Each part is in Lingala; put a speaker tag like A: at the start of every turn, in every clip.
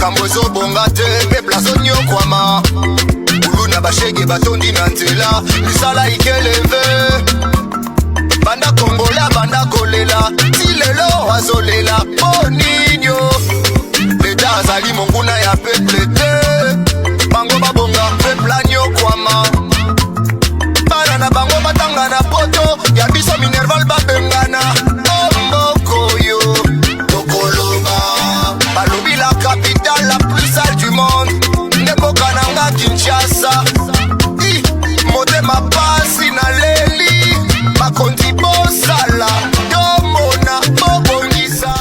A: Makambozo bongate pe plazo nyokwama Uluna bashege batondi na nzela Misala ikeleve Banda kongola banda kolela Tilelo azolela Boninyo Leta azali monguna ya peple te Bango babonga pepla nyokwama Bana na bango batanga na poto Ya biso minerval babengana Ombokoyo Tokoloba Balobi la capitale la plus sale du monde Neboka nanga Kinshasa Motema pasi na leli Makondi bosala Domona bobongisa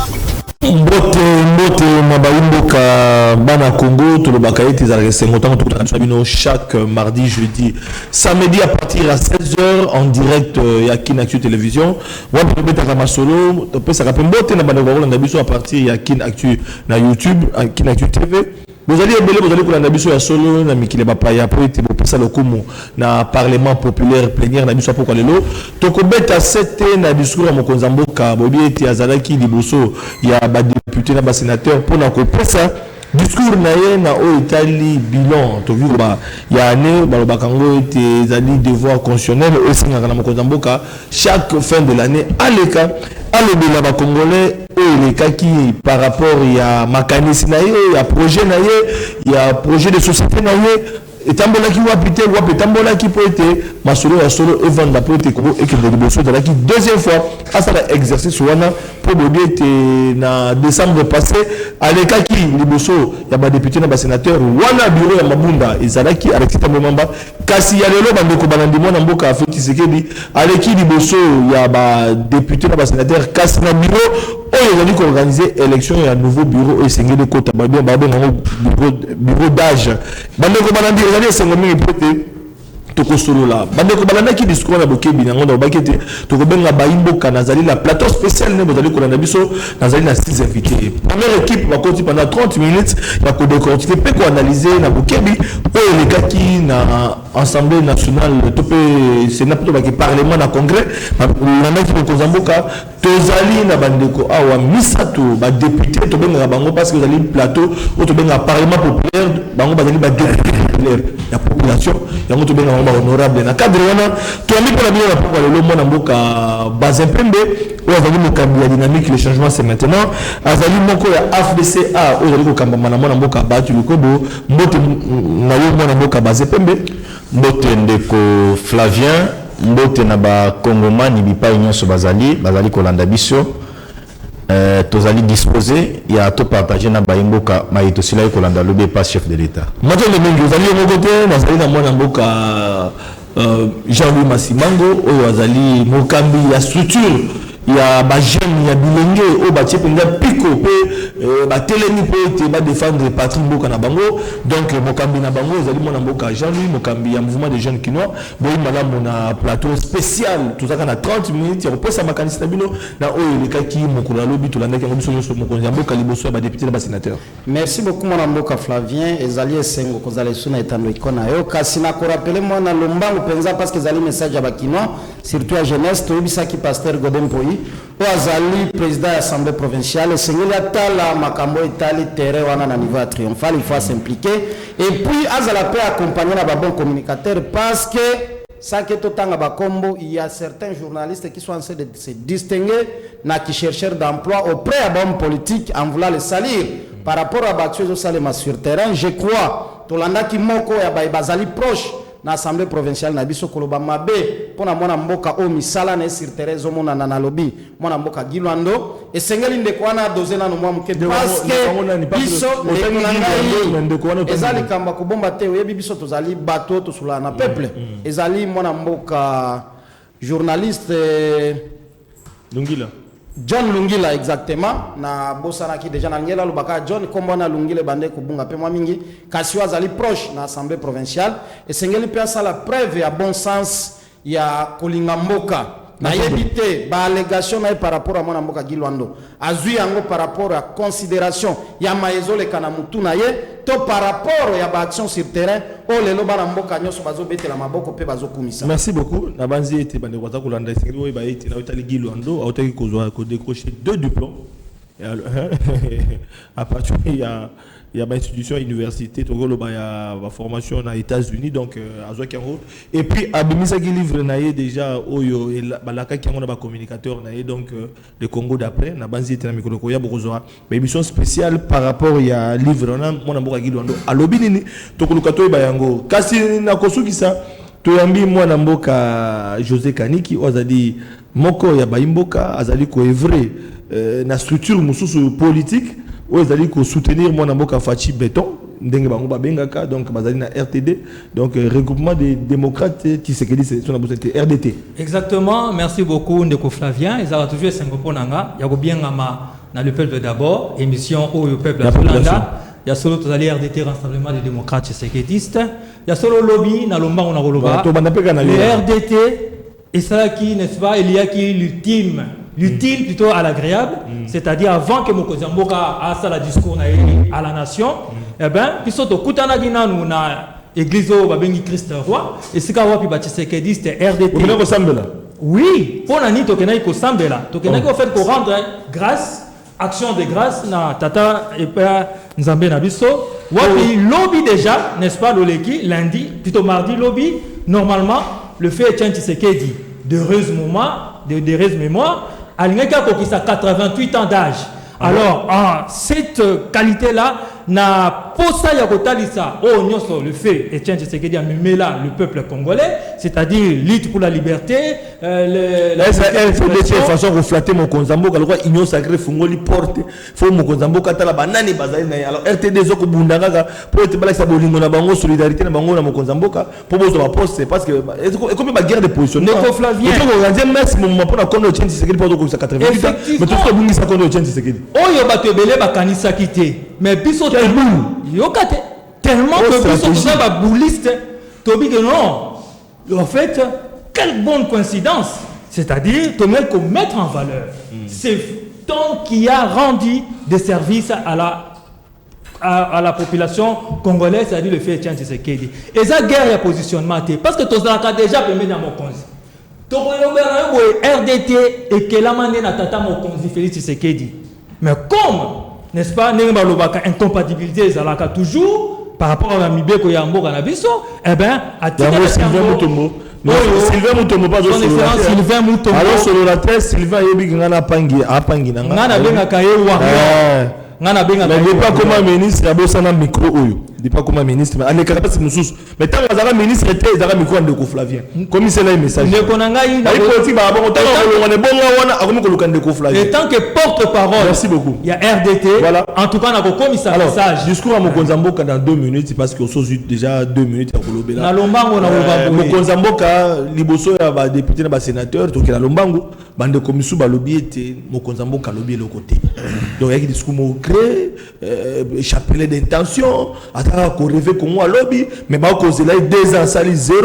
B: Mbote mabaimboka bana Congo tout le bakaïti zalresengo tant tout bino chaque mardi jeudi samedi à partir à 16h en direct ya Kin Actu télévision wa peut être masolo to pesa ka mbote na bana ko na biso à partir ya Kin Actu na YouTube Kin Actu TV. Vous allez kolanda biso ya solo na mikile bapaya po ete bopesa lokumu na parlement populaire plénière na biso poko lelo tokobeta 7 na discours ya mokonzi mboka bobi ete azalaki liboso ya ba député na ba sénateur pona kopesa discours na ye na o itali bilan to viba ya ne balobaka ngo ete zali devoir constitutionnel o singaka na mokonzi mboka chaque fin de l'année aleka alobela ba congolais les cas qui par rapport à makanisi na ye ya projet na ye ya projet de société na ye etambola ki wapite wapi etambola ki po ete masolo ya solo evanda po ete ko ekende liboso de la qui deuxième fois à ça exercice wana pour bobi ete na décembre passé aleka ki liboso ya ba député na ba sénateur wana bureau ya mabunda ezalaki Alexis Tambemamba kasi ya lelo bandeko banandimo na mboka afeti sekedi aleki liboso ya ba député na ba sénateur kasi na bureau oyo ezali ko organiser élection ya nouveau bureau et sengeli kota ba bien bureau d'âge bandeko banandi ezali sengo mingi pote tokosolola bandeko balandaki discours na bokebi nango na bakete tokobenga baimboka nazali la plateau spécial ne bozali kolanda biso nazali na 6 invités première équipe bakoti pendant 30 minutes ya ko décortiquer pe ko analyser na bokebi oyo lekaki na assemblée nationale topé sénat to ba parlement na congrès na naki ko kozamboka tozali na bandeko awa misato ba député to benga bango parce queozali plateau o to benga parlement populaire bango bazali ba député populaire ya population yango to benga honorable na cadre wana to ami pour la bien pour le mona mboka Bazempembe ou azali mokambi ya dynamique le changement c'est maintenant azali moko ya FDCA o azali ko kamba mana mona mboka Batu Lukobo mbote na yo mona mboka Bazempembe
C: mbote ndeko Flavien mbote na ba Congomani bipa nyonso bazali kolanda biso tozali disposé ya to partager na baimboka maito sila kolanda lobe pas chef de l'état
B: mato le mingi ozali mo côté nazali na mwana mboka Jean-Louis Masimango oyo azali mokambi ya structure ya ba jeune ya bilenge o ba tchepenga piko pe ba teleni pe te ba défendre patrie mboka na bango donc mokambi na bango ezali mwana mboka Jean-Louis mokambi ya mouvement des jeunes kinois boyi malamu na plateau spécial tozaka na 30 minutes ya kopesa makanisi na bino na oyo lekaki mokolo lobi tolandaki ngo biso nyonso mokonzi ya mboka liboso ya ba député na ba sénateur.
D: Merci beaucoup mwana mboka Flavien ezali esengo kozala suna etando ikona yo kasi na ko rappeler mwana lombango penza parce que ezali message ya ba kinois surtout à jeunesse to bisaki pasteur Godem Poyi Azali président de l'Assemblée provinciale, Sengeli Atala Makambo Itali terrain wana na niveau triomphal, il faut s'impliquer et puis Azala peut accompagner la bon communicateur parce que ça que tout temps bakombo il y a certains journalistes qui sont en train de se distinguer na qui chercheurs d'emploi auprès à bon politique en voulant les salir par rapport à Batio Salema sur terrain je crois Tolanda ki moko ya bazali proche na assemblée provinciale na biso koloba mabe pona mwana mboka o misala na sur terrain zo mona na lobi mwana mboka Gilwando esengeli ndeko wana dozena no mwa mukede parce que biso ezali kamba kubomba te oyebi biso tozali bato to sula na peuple ezali mwana mboka journaliste
B: Lungila
D: John Lungila exactement na bosana ki déjà na ngela lubaka John kombo na Lungile bande kubunga pe mwa mingi kasi azali proche na assemblée provinciale et sengeli pe ça la preuve ya bon sens ya kolinga mboka na yebité ba allégation na par rapport à mwana mboka Gilwando azui yango par rapport à considération ya maezole kana mutu na ye to par rapport ya ba action sur terrain o lelo bana mboka nyoso bazo betela maboko pe bazo kumisa.
B: Merci beaucoup na banzi ete bande kwata kolanda sengeli oyi ba ete na otali Gilwando autaki kozwa ko décrocher 2 diplômes À partir il y a une institution université il y a la formation aux États-Unis donc et puis abimisa qui livre naie déjà oyo balaka qui on a communicateur naie donc le Congo d'après na banzi était na mikolo ya bokozora émission spéciale par rapport ya livre na mona mboka gilwando alobi nini to kolukato ba yango kasi na kosukisa to yambi mwana mboka José Kaniki ozali moko ya baimboka azali ko evrer na structure mususu politique où ils allaient soutenir mon amboka Fachi Béton ndenge bango babengaka donc bazali na RTD donc regroupement des démocrates Tshisekedi c'est son abouté RDT.
E: Exactement, merci beaucoup Ndeko Flavien, ils ont toujours Singaponanga, il y a bien dans le peuple d'abord, émission au peuple de Landa, il y a solo tozali RDT Rassemblement des démocrates tshisekidistes, il y a solo lobby na lomba on a roloba. Le RDT et ça qui n'est-ce pas, il y a qui l'utile plutôt à l'agréable, c'est-à-dire avant que Mokozi Mboka a ça la discours à la nation, eh ben, puis surtout kutana gina nous na église au babengi Christ roi et c'est quoi puis Tshisekedi c'est RDT.
B: Vous venez ensemble là.
E: Oui, pour nani tokenai ko sambela, tokenai ko fait ko rendre grâce, action de grâce na tata et père Nzambe na biso. Wapi lobby déjà, n'est-ce pas loleki lundi, plutôt mardi lobby, normalement le fait est Tshisekedi d'heureuse mémoire. Alingaka kokisa 88 ans d'âge. Alors, en cette qualité-là, na posa ya kotalisa o nyoso le fait Etienne Tshisekedi a mis là le peuple congolais, c'est-à-dire lutte pour la liberté,
B: la façon de flatter mon konzambo kalwa union sacrée fungoli porte faut mon konzambo katala banani bazali na alors RTD zoko bundanga pour être balaka bolingo na bango solidarité na bango na mon konzambo pour bozo ba poste parce que comme ba guerre de position
E: Ndeko Flavien
B: il faut organiser maximum moment pour kondo Etienne Tshisekedi pour ko 88 ans mais tout ce bungi sa kondo Etienne Tshisekedi
E: oyo bato belé ba kanisa kité mais biso yokate tellement que biso ça ba bouliste tobi que non en fait quelle bonne coïncidence, c'est-à-dire Tomel qu'on mettre en valeur c'est tant qui a rendu des services à la population congolaise, c'est-à-dire le fait Etienne Tshisekedi et ça guerre et positionnement parce que tous a déjà permis dans mon congé RDT et que la manière na tata mon congé Félix Tshisekedi mais comme n'est-ce pas incompatibilité ezalaka toujours par rapport à la mibeko ya mboka na biso eh ben
B: Sylvain Mutombo pas
E: Sylvain Mutombo
B: alors sur la thèse Sylvain yebi ngana pangi nanga
E: ngana benga ye warrior ngana benga
B: mais pas comme ministre ya bosana micro oyo dit pas comme ministre mais ane kapasi mususu mais tant azara ministre était azara micro Ndeko Flavien comme c'est là un message
E: Ndeko nanga yi
B: na politique ba bon tant on est bon wana akomi ko luka Ndeko Flavien
E: et tant que porte-parole
B: merci beaucoup
E: il y a RDT voilà en tout cas na ko komisa message
B: discours à Mokonzamboka dans 2 minutes parce que on déjà 2 minutes à kolobela
E: na lombango na lobabo
B: Mokonzamboka liboso ya ba député na ba sénateur to kila lombango bande komisu ba lobby était Mokonzamboka lobby le côté donc il y a des discours créé chapelet d'intention qu'on rêve comme moi lobby mais bah cause là 2 ans sali 0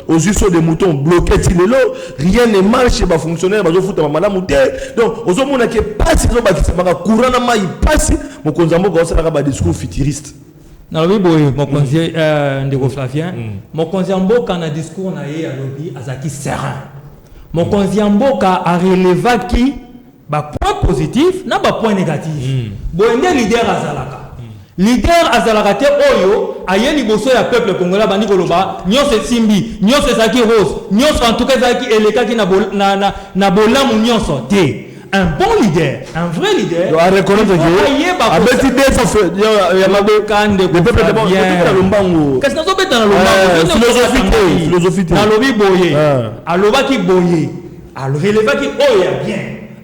B: aux yeux des moutons bloqués tilelo rien ne marche bah fonctionnaire bah foutre madame mouté donc aux hommes qui passe ils ont bah qui ça courant na mai passe mon konzambo bah ça ba discours futuriste
E: na lobby boy mon conseiller Ndeko Flavien mon konzambo quand a discours na ye à lobby azaki serein mon konzambo a relevé qui bah point positif na ba point négatif bonde leader azalaka leader azalaka te oyo ayeli boso ya peuple congolais bandi koloba nyonso simbi nyonso zaki rose nyonso en tout cas zaki elekaki na bolamu nyonso te un bon leader un vrai leader
B: doit reconnaître que abeti des ya mabe
E: kande
B: le peuple de bon lombango
E: qu'est-ce que ça dans lombango
B: philosophie
E: na lobi boye alobaki boye alobaki oyo ya bien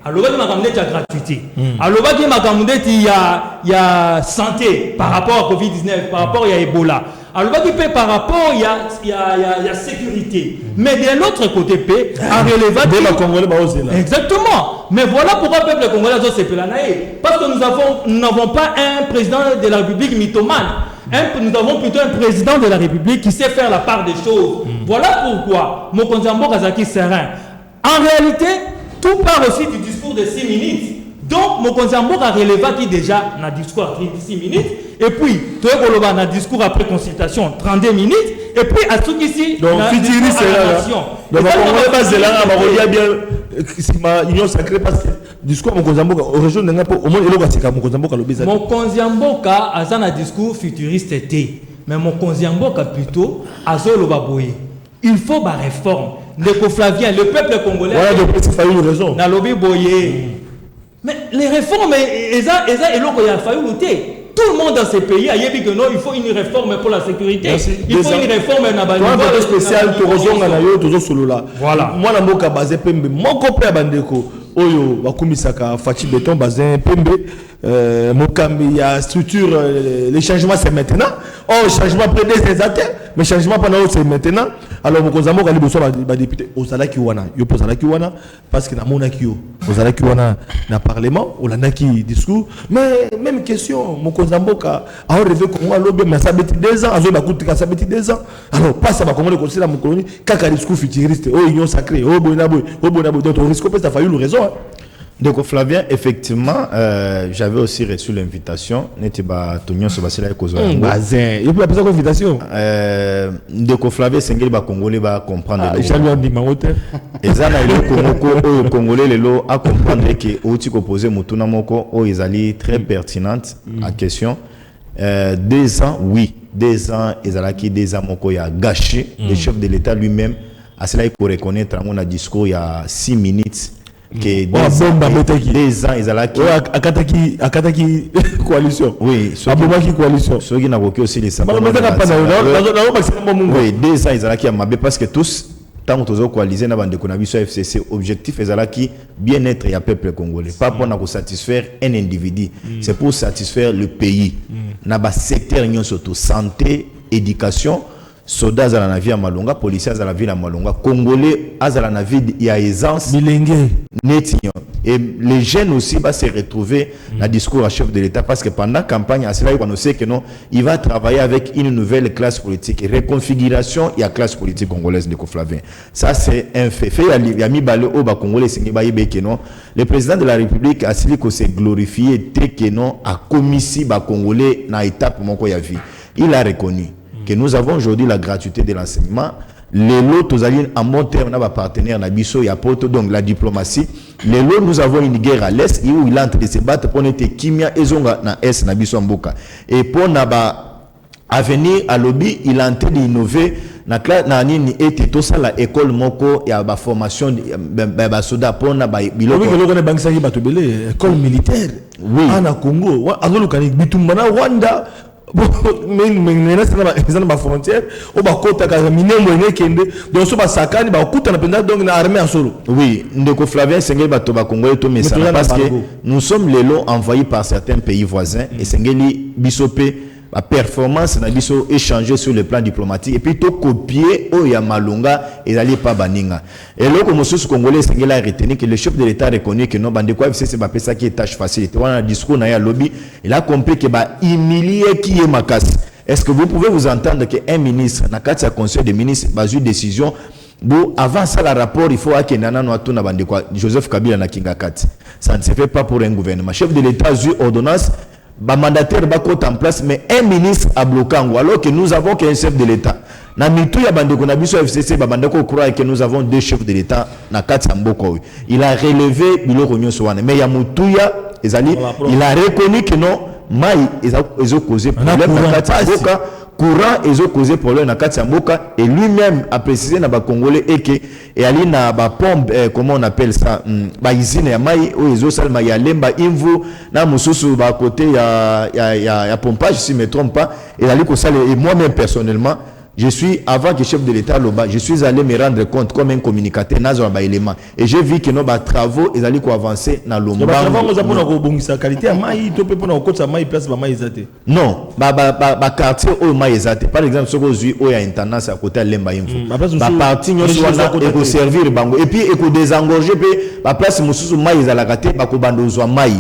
E: alobaki makambo neti ya gratuité alobaki makambo neti ya santé par rapport à Covid-19 par rapport à Ebola alobaki pe par rapport ya sécurité mais de l'autre côté pe a relevaki exactement mais voilà pourquoi le peuple congolais a sepela naé parce que nous n'avons pas un président de la République mythomane nous avons plutôt un président de la République qui sait faire la part des choses voilà pourquoi Mokonzi Mboka Zaki serein en réalité tout part aussi du discours de 6 minutes. Donc, Mokonzi Mboka a relevé qui déjà dans le discours à 6 minutes. Et puis, tout le monde a discours après consultation 32 minutes. Et puis, à tout ici,
B: donc, Fitiri, c'est là. Donc, on va passer là, on va bien c'est ma union sacrée parce que discours mon Konzamboka région n'a pas au moins il a c'est mon Konzamboka le bizarre.
E: Mon Konzamboka a un discours futuriste était, mais mon Konzamboka plutôt a zolo baboye. Il faut ba réforme. Ndeko Flavien, le peuple congolais.
B: Voilà donc c'est pas une raison.
E: Na lobby boye. Mais les réformes eza et loko ya failli lutter. Tout le monde dans ces pays a dit que non, il faut une réforme pour la sécurité.
B: Merci.
E: Il faut une réforme dans
B: la niveau spécial Torozonga na yo toujours solo là.
E: Voilà.
B: Moi na mboka basé pembe mon copain bandeko oyo bakumisaka Fachi Béton basé pembe mokambi ya structure les changements c'est maintenant. Oh changement après des années mais changement pendant c'est maintenant. Alors mokonzamo kali boso ba député ozalaki wana yo pozalaki wana parce que na monaki yo ozalaki wana na parlement olandaki discours mais même question mokonzamo ka a rêvé Congo alobe mais ça beti 2 ans azo ba kutika ça beti 2 ans alors passe ba Congo le conseil la mokoloni kaka discours futuriste oh union sacrée oh boy donc on risque pas ça failli raison hein.
C: Donc Flavien, effectivement, j'avais aussi reçu l'invitation. N'était pas Tonyon Sobasila et Kozwa.
B: Bazin. Il peut appeler ça une invitation.
C: Donc Flavien, c'est un Congolais va comprendre.
B: J'allais en dire ma hauteur.
C: Et ça, le Congolais, le à comprendre que outil opposé Mutuna Moko, ils allaient très pertinente à question. 2 ans, oui, 2 ans, ils allaient qui 2 ans Moko y a gâché. Le chef de l'État lui-même, à cela il faut reconnaître à mon discours il y a 6 minutes. Que 2 ans ils allaient qui
B: akataki coalition
C: oui
B: abomaki coalition
C: ceux qui n'a aucun aussi les sables
B: oui
C: 2 ans ils allaient qui a mabé parce que tous tant que tous coalisés na bande qu'on a vu sur FCC objectif ils allaient qui bien-être et à peuple congolais pas pour nous satisfaire un individu c'est pour satisfaire le pays na ba secteur union surtout santé éducation soldats à la vie à Malonga, policiers à la vie à Malonga, Congolais à la vie à aisance, et les jeunes aussi vont se retrouver dans le discours à chef de l'État parce que pendant la campagne, on sait que non, il va travailler avec une nouvelle classe politique, reconfiguration et la classe politique congolaise de Flavien. Ça c'est un fait. Il y a mis balé au Congolais, le président de la République a dit que c'est glorifié dès que non a commissi Congolais dans l'étape mon vie. Il a reconnu que nous avons aujourd'hui la gratuité de l'enseignement. Les lots, tous en bon terme, nos partenaires, Nabiso et Apoto, donc la diplomatie. Les lots, nous avons une guerre à l'Est, où il est en train de se battre pour notre Kimia et Zonga na Est, Nabiso Mboka. Et pour Naba avenir à lobby, il est en train d'innover. Na classe na nini était tout ça la école moko ya ba formation ba soda pour na ba biloko.
B: Oui, que le banque ça qui ba tobele école militaire.
C: Oui.
B: Na Congo, azolo kani bitumbana Rwanda. Mais c'est ma frontière au bakota ka minemo nekende donc so ba sakani ba kuta na penda donc na armée en solo.
C: Oui, ndeko Flavien Sengeli bato ba Congolais to mais ça parce que nous sommes les lots envoyés par certains pays voisins et Sengeli bisopé la performance na biso échanger sur le plan diplomatique et puis to copier au ya Malonga et d'aller pas baninga et là comme sous congolais Sengeli a retenu que le chef de l'État reconnaît que non bande quoi c'est pas ça qui est tâche facile on a discours na ya lobby il a compris que ba humilier qui est makas. Est-ce que vous pouvez vous entendre que un ministre na kati conseil des ministres ba une décision bon avant ça le rapport il faut que nana no atuna bande quoi Joseph Kabila na Kingakati ça ne se fait pas pour un gouvernement chef de l'État a ordonnance ba mandataire ba côté en place mais un ministre a bloqué alors que nous avons qu'un chef de l'État na mitu ya bande ko na biso FCC ba bande ko croire que nous avons 2 chefs de l'État na kati mboko il a relevé biloko nyonso wana mais ya mutuya ezali il a reconnu que non mai ezo causé problème na kati mboka courant ezo causé problème na kati mboka et lui-même a précisé na ba congolais et que et ali na ba pompe comment on appelle ça ba usine ya mai o ezo salma ya lemba imvu na mususu ba côté ya pompage si je me trompe pas et ali ko sale et moi-même personnellement je suis avant que chef de l'État loba je suis allé me rendre compte comme un communicateur nazo ba élément et j'ai vu que nos ba travaux ils allaient ko avancer na lomba
B: ba travaux za pona ko bongisa qualité ya mai to pe pona ko sa mai place ba mai ezate
C: non ba quartier o mai ezate par exemple soko zui o ya intendance à côté lemba info ba parti nyoso wana e ko servir bango et puis e ko désengorger pe ba place mususu mai ezalaka te ba ko bandozwa mai.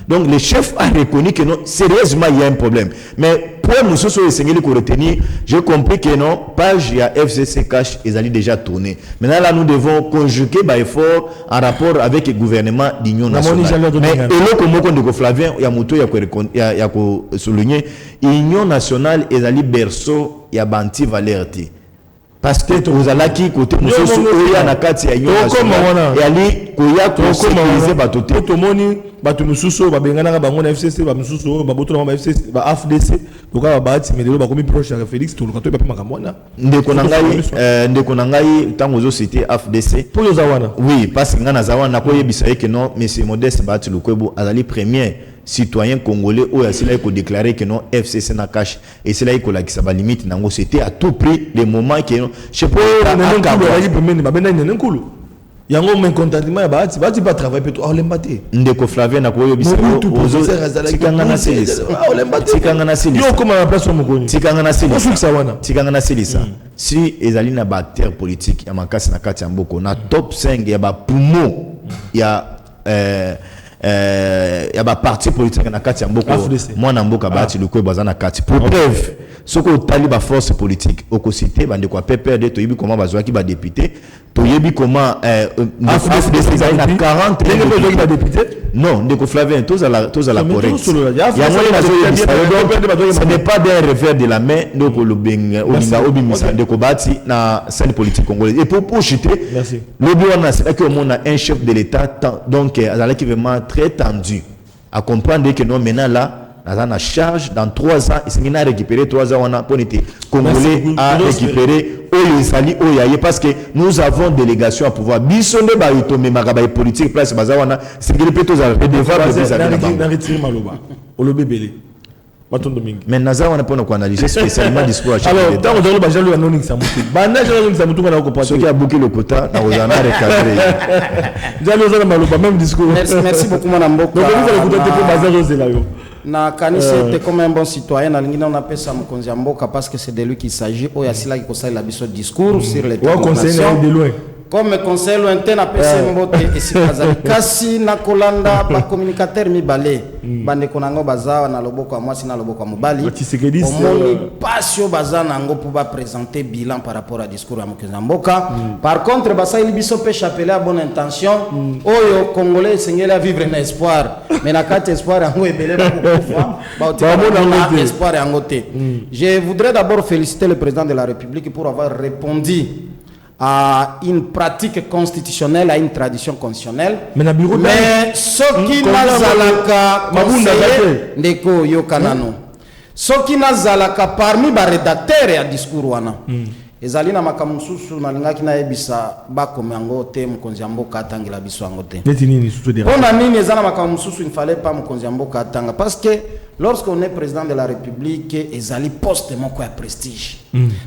C: Donc le chef a reconnu que non, sérieusement il y a un problème. Mais pour nous retenir, j'ai compris que non, page ya FCC cash ils allaient déjà tourner. Maintenant là nous devons conjuguer bah effort en rapport avec le gouvernement d'Union nationale. Mais et là comme on dit Flavien, il y a moto il y a souligner Union nationale ils allaient berceau il y a banti valerté. parce que tozalaki côté mosusu oya na kati ya union nationale et ali koya kosécuriser bato te
B: tomoni bato mosusu babenganaka bango na FCC ba mosusu babotona ba FCC ba AFDC toka baati medelo bakomi proche ya Félix toluka to bapema kamwana
C: ndeko na ngai ntango ozosite AFDC
B: po yoza wana
C: oui parce que nga naza wana koyebisa ye ke non monsieur Modeste Bahati Lukwebo azali premier citoyen congolais oyo asila ko déclarer que non FCC na cache et c'est là il kolakisa ba limite nango c'était à tout prix le moment que non je sais pas
B: yango men contentement ya Bahati pas travailler peut to lembate
C: ndeko Flavien na koyebisa tikanga na selisa tikanga na selisa
B: yo koma na place mokoni
C: tikanga na selisa si ezali na ba terre politique ya makasi na kati ya mboko na top 5 ya ba poumon ya ba parti politique na kati ya mboko mwana mboka Bahati Lukwebo bazana kati pour preuve soko tali ba force politique okosité bande kwa PPRD to yebi comment bazwaki ba député to yebi comment AFDC na 40
B: ba député
C: non ndeko Flavien toza la correct ya mwana ce n'est pas d'un revers de la main ndeko lobeng olinga obimisa ndeko Bahati na scène politique congolaise et pour chuter lobi wana c'est que on a un chef de l'état donc azalaki vraiment très tendu à comprendre que non maintenant là dans la charge dans 3 ans il s'est récupéré 3 ans on a pour été congolais à récupérer Oyezali Oyaye parce que nous avons délégation à pouvoir bisonde ba itome makaba politique place bazawana c'est que les pétos avaient devoir de vis-à-vis
B: na retirer maloba olobe belé matondo mingi
C: mais naza wana pona ko analyser spécialement discours à
B: alors tant que ba jalo anoni samuti bana jalo samuti na ko
C: ceux qui a bouqué le quota na ozana recadrer
B: jalo zana maloba même discours
D: merci beaucoup mon mboko
B: donc vous allez écouter pour bazaro c'est là yo
D: na kanisi était comme un bon citoyen na lingina on appelle ça mokonzi mboka parce que c'est de lui qu'il s'agit oya sila ko sala biso discours sur les
B: conseils de loin
D: comme conseil lointain apesa mbote esikaza kasi na kolanda ba communicateur mibale bande konango bazawa na loboko ya mwasi na loboko ya mobali omoni pasio bazana ngo pour ba présenter bilan par rapport à discours ya mokonzi mboka par contre basali biso pe chapeler à bonne intention oyo congolais sengela vivre na espoir mais na kati espoir yango ebele ba kufa ba otika espoir yango te je voudrais d'abord féliciter le président de la République pour avoir répondu à une pratique constitutionnelle, à une tradition constitutionnelle. Mais ce qui n'a zalaka conseiller ndeko yokanano. Ce qui n'a zalaka parmi les rédacteurs à discours wana. Ezali na makamususu na lingaki na ebisa bakome yango te mokonzi mboka atangela biso yango te. Pona nini ezana makamususu il fallait pas mokonzi mboka atanga parce que lorsqu'on est président de la République ezali poste moko ya prestige.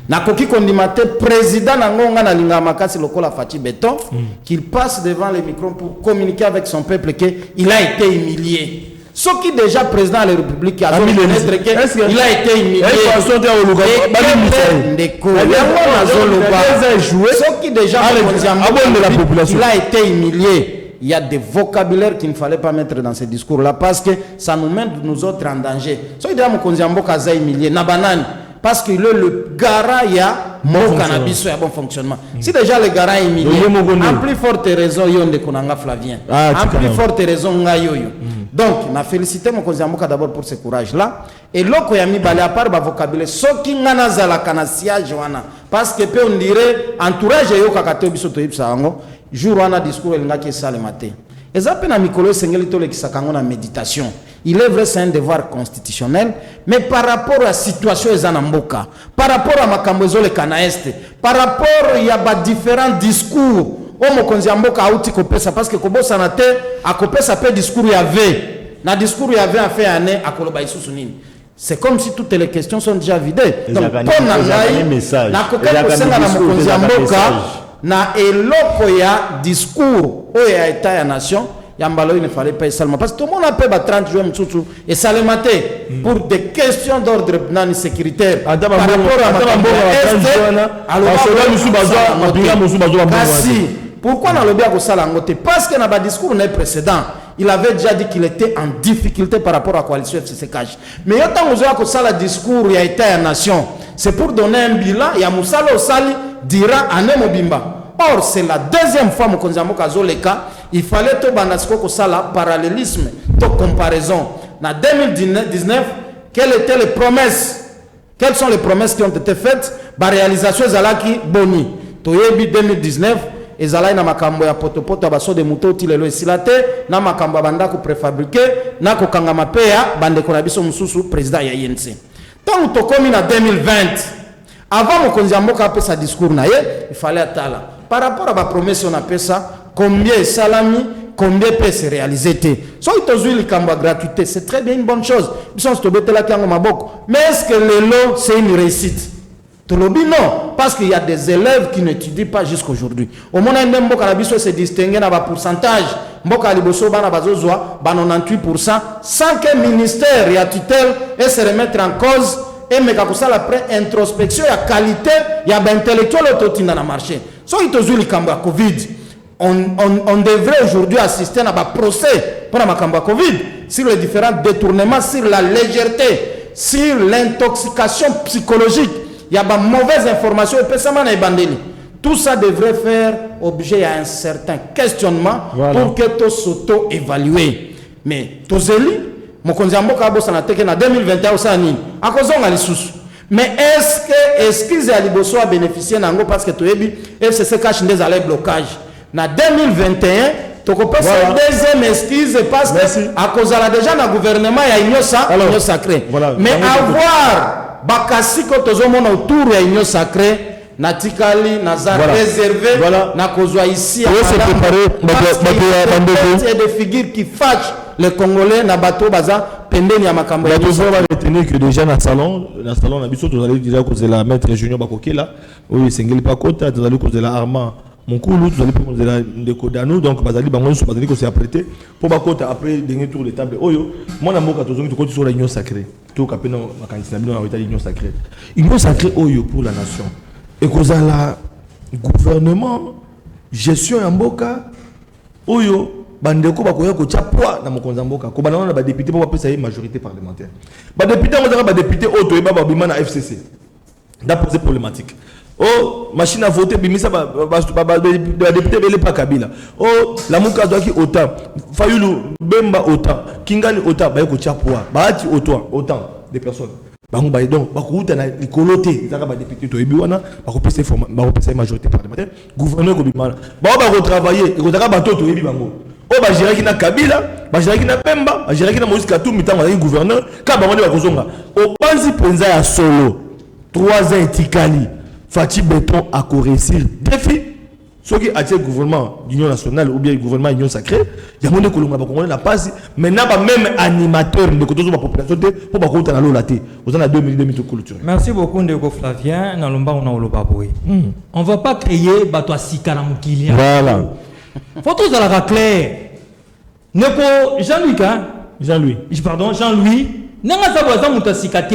D: Na koki kondimate président nangonga na linga makasi lokola Fati Beton qu'il passe devant les micros pour communiquer avec son peuple que il a été humilié. Ce qui déjà président de la République a il a été humilié. Ce qui déjà il a été humilié. Il y a des vocabulaires qu'il ne fallait pas mettre dans ce discours-là parce que ça nous met nous autres en danger. Ce qui déjà a humilié. Parce que le garant il y a mon cannabis et bon fonctionnement. Si déjà le garant est humilié, en plus forte raison il y a des konanga Flavien. En plus forte raison ngayoyo. Donc, na félicité mon Konziamboka d'abord pour ce courage-là. Et l'autre yami balé à part ba vocabulaire, ce qui ngana zala kanasia joana, parce que peut on dirait entourage yo kakato biso to yipsa ngo, jour wana discours el ngaki sale matin. Ezape na mikolo sengeli to le kisakango na méditation. Il est vrai c'est un devoir constitutionnel, mais par rapport à la situation ezana mboka, par rapport à makambozo le kanaeste, par rapport il y a ba différents discours. Mokonzi mboka auti kopesa parce que kobosa na te akopesa pe discours ya ve na discours ya ve a fait année akoloba isusu nini. C'est comme si toutes les questions sont déjà vidées. Donc pour ngai na koka kosenga na mokonzi mboka na eloko ya discours o ya état ya nation ya mbalo il ne fallait pas seulement parce que tout le monde a payé 30 jours mtsutsu et ça le matin pour des questions d'ordre non sécuritaire par rapport à pourquoi dans le bien parce que dans le discours précédent il avait déjà dit qu'il était en difficulté par rapport à la coalition FCC-CAJ. Mais quand vous avez ça le discours il y a été à nation, c'est pour donner un bilan. Il y a Moussala Osali dira Ané Mobimba. Or c'est la deuxième fois Mokonziambo Kazoleka, il fallait tout bandasko ko sala parallélisme, to comparaison. En 2019, quelles étaient les promesses Quelles sont les promesses qui ont été faites? La réalisation Zalaki Boni. Toyebi 2019, et Zalai na makambo ya potopoto baso de moto tilelo esilate, na makambo banda ko préfabriqué, na ko kangama pea bande ko na biso mususu président ya INC. Tant to komi na 2020, avant mokonzi mboka apesa sa discours na ye, il fallait attendre. Par rapport à la promesse on appelle ça, combien est salami, combien peut se réaliser. So itozui likamba gratuité, c'est très bien une bonne chose. Bisons to betela kango maboko. Mais est-ce que le lot c'est une réussite? Tolobi non, parce qu'il y a des élèves qui n'étudient pas jusqu'aujourd'hui. Au moment où Mboka Labiso se distingue dans le pourcentage, Mboka Liboso bana bazozwa, 98%, sans que le ministère et la tutelle et se remettre en cause et mais après introspection, il y a qualité, il y a intellectuel autotine dans le marché. So itozui likamba Covid. On devrait aujourd'hui assister à un procès pour la Covid sur les différents détournements, sur la légèreté, sur l'intoxication psychologique. Il y a des mauvaises informations et tout ça devrait faire objet à un certain questionnement pour que tout s'auto-évalue. Mais Tozeli, mon konzambo kabo sanateke na 2021 aussi ani. À cause on a les sous. Mais est-ce qu'ils a liboso à bénéficier nango parce que Toyebi FCC cache des allées blocage. Na 2021, tu peux passer deuxième excuse parce que à cause de la déjà dans le gouvernement il y a union sacrée. Mais avoir bakasi ko tozomona autour ya union sacrée natikali nazar réservé na kozwa ici c'est des figures qui fâchent les Congolais na bateau baza pendeni ya makambo ya
B: bateau va retenir que déjà na salon na biso tozali déjà cause la maître junior bakokela oyo sengeli pa kota tozali cause la Armand mon coulou tozali cause la ndeko dano donc bazali bango so bazali ko se apprêter pour bakota après dernier tour de table oyo mona mboka tozongi to koti sur la union sacrée tout capena makanisi na bino na union sacrée oyo pour la nation et cause la gouvernement gestion ya mboka oyo bandeko bakoya ko poids na mokonzi mboka ko banana na ba député pour passer une majorité parlementaire ba député on ba député oto eba ba bima na FCC da poser problématique oh machine à voter bimisa ba député bele pa Kabila oh la muka doki autant Fayulu Bemba autant Kingani autant ba ko poids ba ati autant de personnes bango ba donc ba ko uta na ikoloté zaka ba député to ebi wana ba ko passer majorité parlementaire gouverneur ko bima ba travailler ko zaka ba to ebi bango o ba gérer ki na Kabila ba gérer ki na Pemba ba gérer ki na Moïse Katumbi tango ya gouverneur ka bango ba kozonga o panzi penza ya solo 3 ans etikali Fati Béton a réussir défi ceux qui attirent le gouvernement d'union nationale ou bien le gouvernement d'union sacrée il y a mon écologie pas qu'on la passe maintenant même animateur de côté de la population pour pas qu'on la lolaté vous en a 2000 culture.
E: Merci beaucoup Ndeko Flavien na lomba on a olobaboy on va pas créer bato asika na mukili
B: voilà
E: faut tous la clair Ndeko Jean-Louis Nanga Zaboza Moutasikate,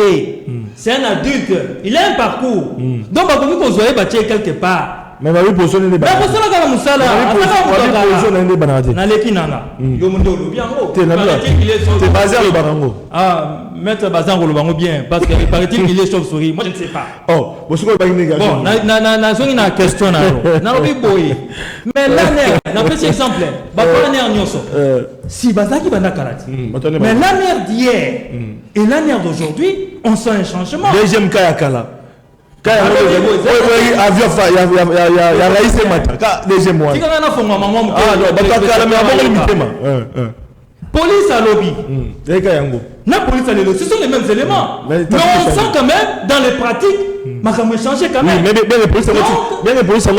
E: c'est un adulte, il a un parcours. Donc, bah, comme vous voyez, quelque part.
B: Mais oui, pour ça,
E: mais pour ça, la Moussala, c'est
B: basé à l'Obarango.
E: Ah, mettre Bazan au bien, parce qu'il paraît-il qu'il est chauve-souris. Moi, je ne sais pas.
B: Oh, vous savez pas une négation.
E: Bon, na question. Mais l'année, n'a pas exemple. Si Bazaki Banda Karate. Mais l'année d'hier et l'année d'aujourd'hui, on sent un changement.
B: Deuxième cas à Kala. Il y a raïsé matin. Deuxième mois.
E: Police à lobby. La police à lobby. Ce sont les mêmes éléments. Mais on sent quand même dans les pratiques. Mais ça a changé quand même.
B: Bien que police a bien que police a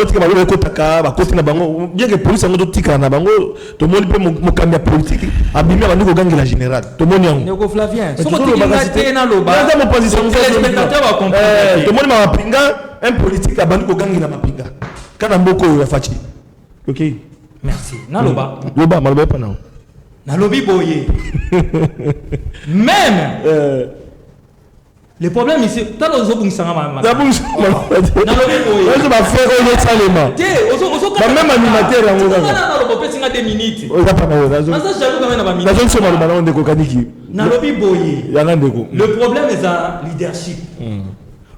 B: tout le monde peut me cambier politique. Abîmer la nouvelle gang la générale. Tout le monde y
E: Ndeko Flavien.
B: Tout le monde m'a pinga un politique a bandu ko gang na mapinga. Kana mboko ya fachi. OK.
E: Merci. Na loba.
B: Loba maloba pa na.
E: Na lobby boye. Même le problème ici, tu as le zobung sangama.
B: Na lobby boye. Je vais faire un salema. Même animateur ya ngoza.
E: Na lobo pe singa 2 minutes.
B: O za pa na woza.
E: Na ça j'avoue quand même na ba minute.
B: Na zo soma na ndeko kaniki.
E: Na lobby boye.
B: Ya na ndeko.
E: Le problème est à leadership.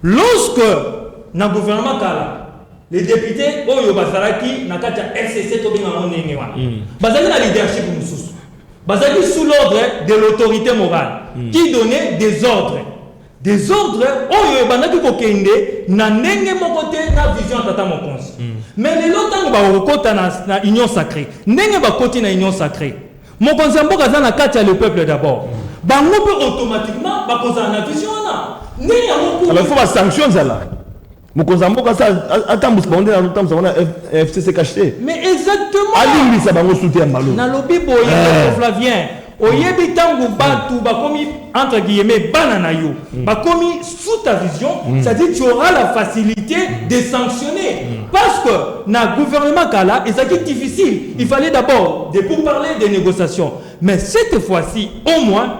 E: Lorsque na gouvernement kala les députés oyo bazalaki na kati ya RCC to binga monenge wana. Bazali na leadership mususu. Bazali sous l'ordre de l'autorité morale qui donnait des ordres. désordre oyo ebandaki kokende na ndenge moko te na vision tata mokonzi mais lelo ntango bakokota na union sacrée ndenge bakoti na union sacrée mokonzi ya mboka aza na kati ya le peuple d'abord bango mpe automatiquement bakozala na vision wana ndenge yango
B: alors il faut basanction ezala mokonzi ya mboka atambwisa bango nde natambwisa bango na FCC cacheté
E: mais exactement
B: alimbisa bango sute ya mbalo
E: nalobi boye Flavien oyebi tango batu bakomi entre guillemets bana na yo bakomi sous ta vision c'est-à-dire tu auras la facilité de sanctionner parce que na gouvernement kala c'est difficile il fallait d'abord pour parler des négociations mais cette fois-ci au moins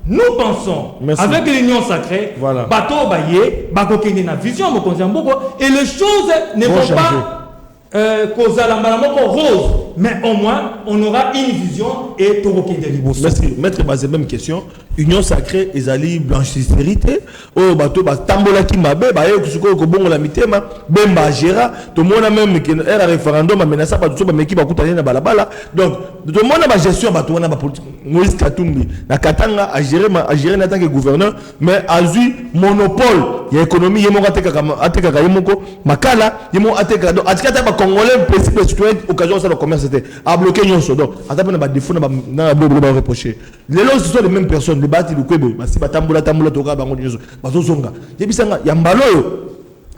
E: nous pensons avec l'union sacrée bato baye bakokende na vision mokonzi ya mboko et les choses ne vont pas kozala moko rose mais au moins on aura une vision et torokende liboso.
B: Merci maître basé même question union sacrée ezali blanchisserie o bato ba tambola ki mabe ba yo kusuko ko bongo la mitema bemba gera to mona même que era référendum amenaça ba tout ba meki ba kutana na balabala donc to mona ba gestion ba to na ba politique Moïse Katumbi na katanga a gérer en tant que gouverneur mais a eu monopole ya économie yemo ateka ka yemoko makala yemo ateka donc atikata ba congolais principe citoyen occasion ça le commerce c'était à bloquer nyonso donc atapa na ba défaut na ba reprocher les lois ce sont les mêmes personnes les bati le kwebo basi batambola to ka bango nyonso bazozonga yebisanga ya mbalo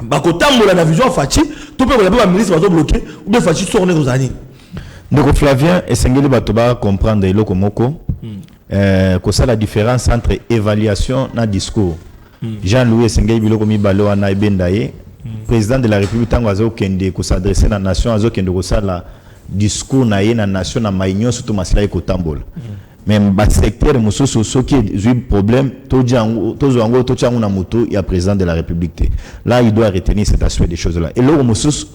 B: bako tambola na vision fachi to pe ba ministre bazo bloquer ou bien fachi sorne aux années
C: ndeko Flavien esengeli bato ba comprendre eloko moko que ça la différence entre évaluation na discours Jean-Louis esengeli biloko mibalo na ebendaye président de la République tango azo kende ko s'adresser na nation azo kende ko sala discours na ye na nation na maïnyo surtout masila ko tambola même ba secteur mususu soki eu problème to jango to changu na moto ya président de la République là il doit retenir cet aspect des choses là et là mususu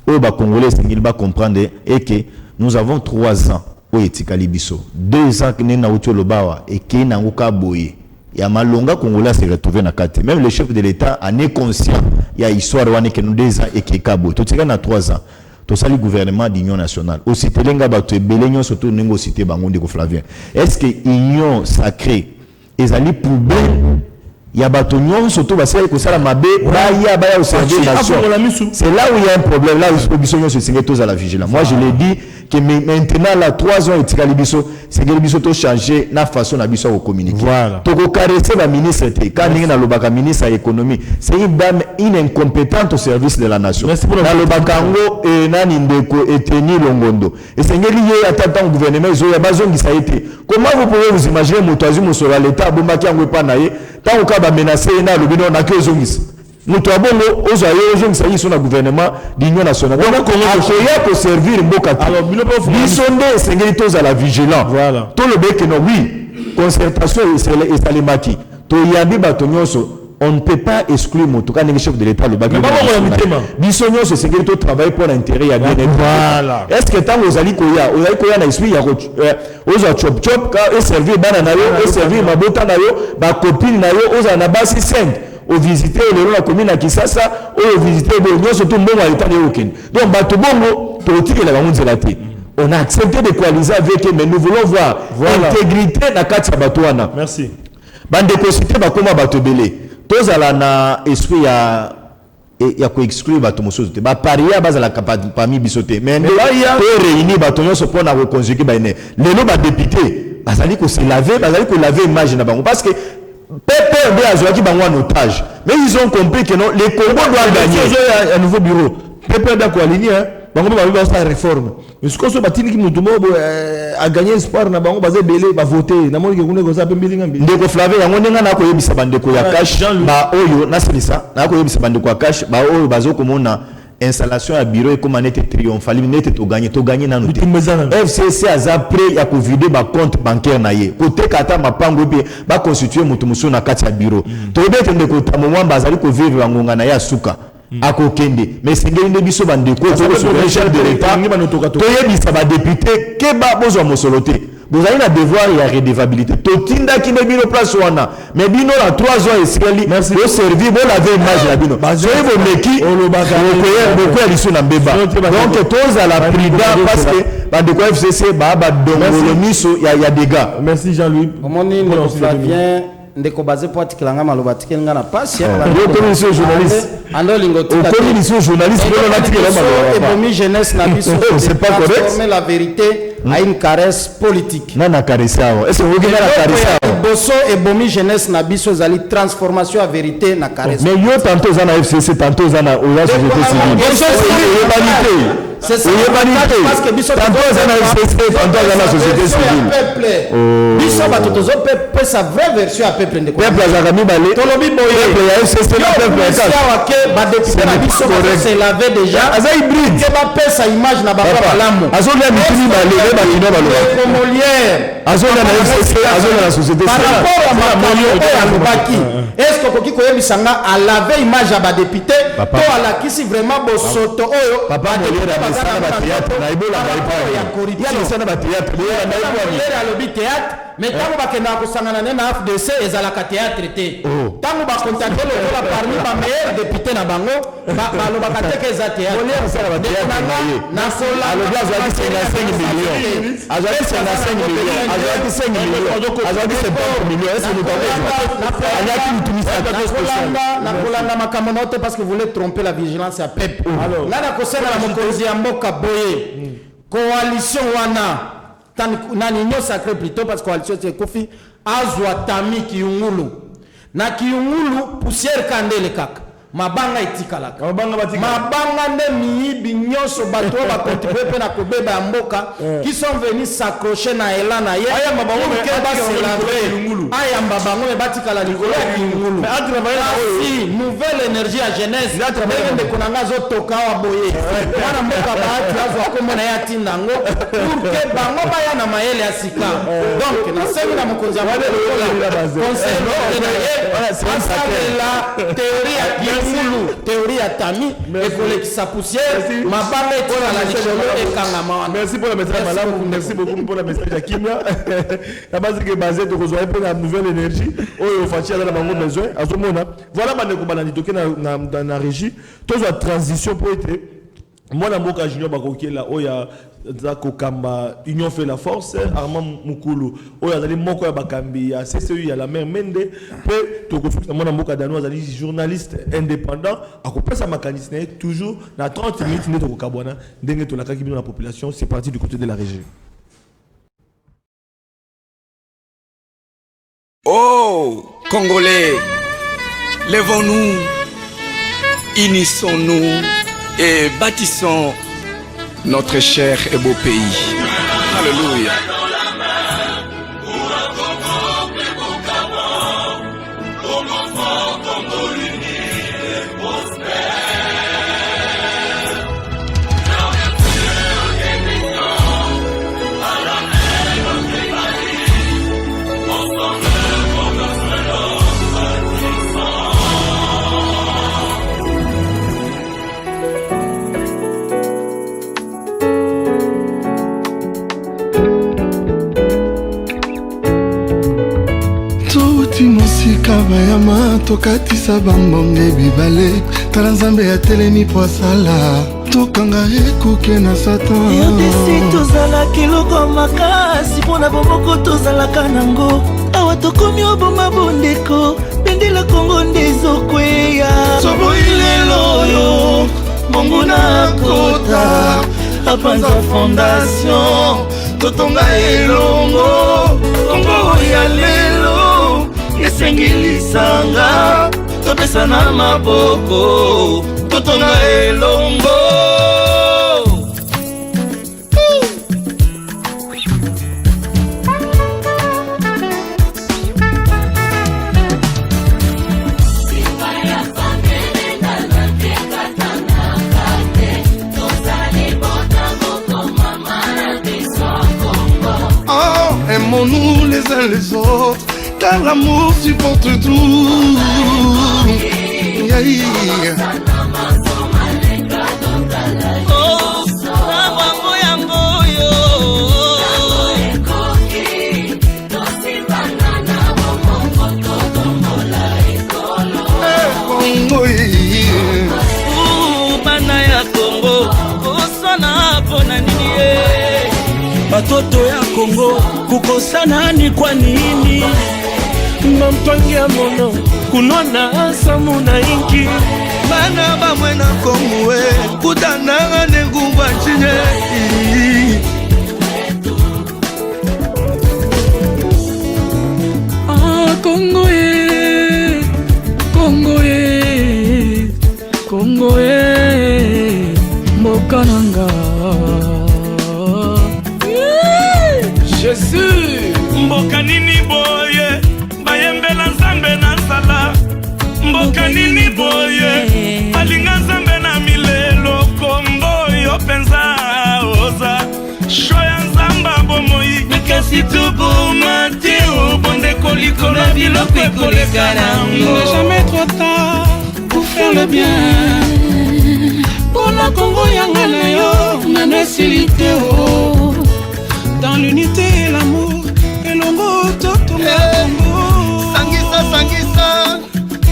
C: o ba congolais esengeli ba comprendre et que nous avons 3 ans au etikali biso 2 ans que na uto lobawa et que na ngoka boye ya malonga congolais se retrouver na kati même le chef de l'état en est conscient il y a histoire wane que nous 2 ans et que kabo to tika na 3 ans to sali gouvernement d'union nationale aussi telenga bato belenyo surtout ningo cité bango ndeko Flavien est-ce que union sacrée ezali poubelle ya bato nyonso to basali ko sala mabe baya au service nation c'est là où il y a un problème là où biso nyonso singe tous à la vigilance moi je l'ai dit que maintenant là 3 ans etikali biso c'est que biso to changer na façon na biso ko communiquer to ko caresser ba ministre te quand ninga na lobaka ministre ya économie c'est une dame incompétente au service de la nation na lobaka ngo nani ndeko eteni longondo et sengeli ye atata au gouvernement zo ya bazongisa été comment vous pouvez vous imaginer moto azu mosola l'état bombaki yango pa na ye tant au cas ba menacer na lobino na ke zongisa mutu abongo ozo ayo ngisa yiso na gouvernement d'union nationale donc akoya ko servir mboka alors bisonde sengeli toza la vigilant voilà to le bec no oui concertation et salemaki to yabi bato nyonso on ne peut pas exclure moto quand le chef de l'état le bagage biso nyonso sengeli to travailler pour l'intérêt ya bien voilà est-ce que tant ozali koya na esprit ya ozo chop chop ka et servir bana na yo et servir mabota na yo ba copine na yo ozo na basi 5 au visiter la commune à Kisasa ou au visiter le surtout bon à l'état de Hoken. Donc bato bongo politique la bango zelaté. On a accepté de coaliser avec eux mais nous voulons voir l'intégrité na kati ya bato wana.
B: Merci.
C: Bande ko cité ba koma bato belé. Tozala na esprit ya ko exclure bato mosusu te. Ba paria bazala parmi bisoté. Mais là il y a réunir bato nyonso pour na reconjuguer ba ene. Lelo ba député bazali ko se laver, bazali ko laver image na bango parce que PPRD a joué en otage. Mais ils ont compris que non, les Congo doivent gagner.
B: Il y a un nouveau bureau. PPRD a aligné. Bango va faire sa réforme. Mais ce qu'on se battit qui mutumo a gagné espoir na bango basé belé va voter. Na moni ke kuna ko sa pe mbilinga mbi.
C: Ndeko Flavien yango nenga na ko yebisa bandeko ya cash ba oyo na selisa na ko yebisa bandeko ya cash ba oyo bazo komona installation à bureau et comme on était triomphal on était to gagner na nous FCC a prêt à vider ba compte bancaire na ye côté kata mapango bi ba constituer mutu muso na kati ya bureau to bete ndeko tamwa bazali ko vivre ngonga na ya suka akokende mais singeli nde biso bandeko to ko chef de l'état to yebisa ba député ke ba bozo mosoloté vous avez un devoir et la redevabilité. Totinda qui n'est pas place wana. Mais bino la 3 ans et seli. Au servir, vous l'avez image la bino. Soyez vos meki. Beaucoup à l'issue d'un béba. Donc tous à la prida parce que bah de quoi FCC bah donc le miso il y a des gars.
B: Merci Jean-Louis.
D: Comment on dit Flavien ndeko basé pour atikilanga maloba tikenga na passe
B: yo commission journaliste
D: ando lingo tika
B: commission journaliste non na tikela maloba
D: et bomi jeunesse na biso
B: c'est pas correct
D: transformer la vérité à une caresse politique
B: na caresse est-ce que vous avez la caresse
D: boso et bomi jeunesse na biso zali transformation à vérité na caresse
B: mais yo tantôt za na FCC tantôt za na oya société civile
D: c'est ça
B: parce que biso tantôt za na FCC tantôt za na société civile
D: biso bato tozo peuple sa vraie version à peuple ndeko
B: peuple azakami balé
D: tolobi boye
B: peuple ya FCC na peuple ya
D: ka ba député na biso c'est lavé déjà
B: aza hybride
D: ke ba pesa image na baba balamu
B: azolia mituni balé ba kino baloba
D: ko Molière
B: azolia na FCC azolia na société civile
D: par rapport à makambo alobaki est-ce que koki koyebisanga a lavé image ya ba député to alakisi vraiment bosoto oyo
B: papa Molière abesana ba théâtre na ibola ba
D: ya corruption
B: ya besana ba théâtre Molière na ibola
D: Molière alobi théâtre mais tango bakenda kosangana ne na FDC ezalaka théâtre te tango bakontakte lokola parmi ba meilleur député na bango balobaka te ke eza théâtre
B: Molière sala ba théâtre
D: na sola
B: alobi azalaki 55 millions azalaki 55 millions azalaki 5 millions azalaki 70 millions est-ce que nous t'avons ayaki mutumisa
D: na kolanda makambo na te parce que vous voulez tromper la vigilance ya peuple nga na kosala na mokonzi ya mboka boye coalition wana nani union sacrée plutôt parce que coalition c'est kofi azwa tami kiungulu na kiungulu poussière kandele kaka mabanga itikalaka mabanga nde miyibi nyonso bato ba contribuer pe na kobeba ya mboka qui sont venus s'accrocher na élan na ye aya mabango ke ba célébrer aya mabango me batikala likolo ya kiungulu si nouvelle énergie à jeunesse ndenge konanga zo toka wa boye wana mboka baati azwa komona ya tinango pour que bango baya na mayele ya sika donc na sengi na mokonzi ya mboka conseil na ye la théorie ya théorie à Tami et pour les sa poussière ma balle est dans la likolo et kangama.
B: Merci pour le message madame, merci beaucoup pour le message à Kimia. La base qui est basée de rejoindre pour la nouvelle énergie. Oh Fachi a vraiment besoin à ce moment. Voilà ma nekobana toke na na régie. Tous la transition pour être moi na mboka junior bakoki la oya Zako Kamba Union fait la force Armand Mukulu oya zali moko ya bakambi ya CCU ya la mère Mende pe to ko fukisa mona mboka danois zali journaliste indépendant akopesa makanisi na toujours na 30 minutes neto ko kabwana ndenge to la kaki bino la population c'est parti du côté de la régie.
F: Oh Congolais, lèvons-nous, unissons-nous et bâtissons notre cher et beau pays. Alléluia.
G: Kabayama tokatisa bambonge bibale tala nzambe atelemi po asala tokanga ekuke na satan
H: yodesi tozalaki loko makasi mpona bomoko tozalaka nango awa tokomi oboma bondeko bendela kongo nde ezokweya
G: soboilelo oyo
H: monguna kota apanza fondation totonga elongo kongo ya lelo esengilisanga topesa na maboko totonga elongo.
G: Oh, aimons-nous les uns les autres car l'amour supporte tout. Yeah, yeah.
H: Oh, nabango yango yo.
G: Congo, yeah.
H: Bana ya Congo, kosana pona nini
I: batoto ya Congo kukosana ni kwa nini?
H: Mampangia mono kunona samu na inki
I: Bana ba mwena komwe Kutananga nengumba chine
H: Congo Congo Mokananga Jésus
J: Mboka nini boye Bayembela nzambe na nsala Mboka nini boye Balinga nzambe na milelo Kombo yo penza oza Shoya nzamba bomoi Mikasi tubu mati Bonde koliko na biloko ekoleka nango
H: Il n'est jamais trop tard pour faire le bien Pour la Congo yanga na yo Na nesilite o Dans l'unité et l'amour Elongo toto Congo
I: Sangisa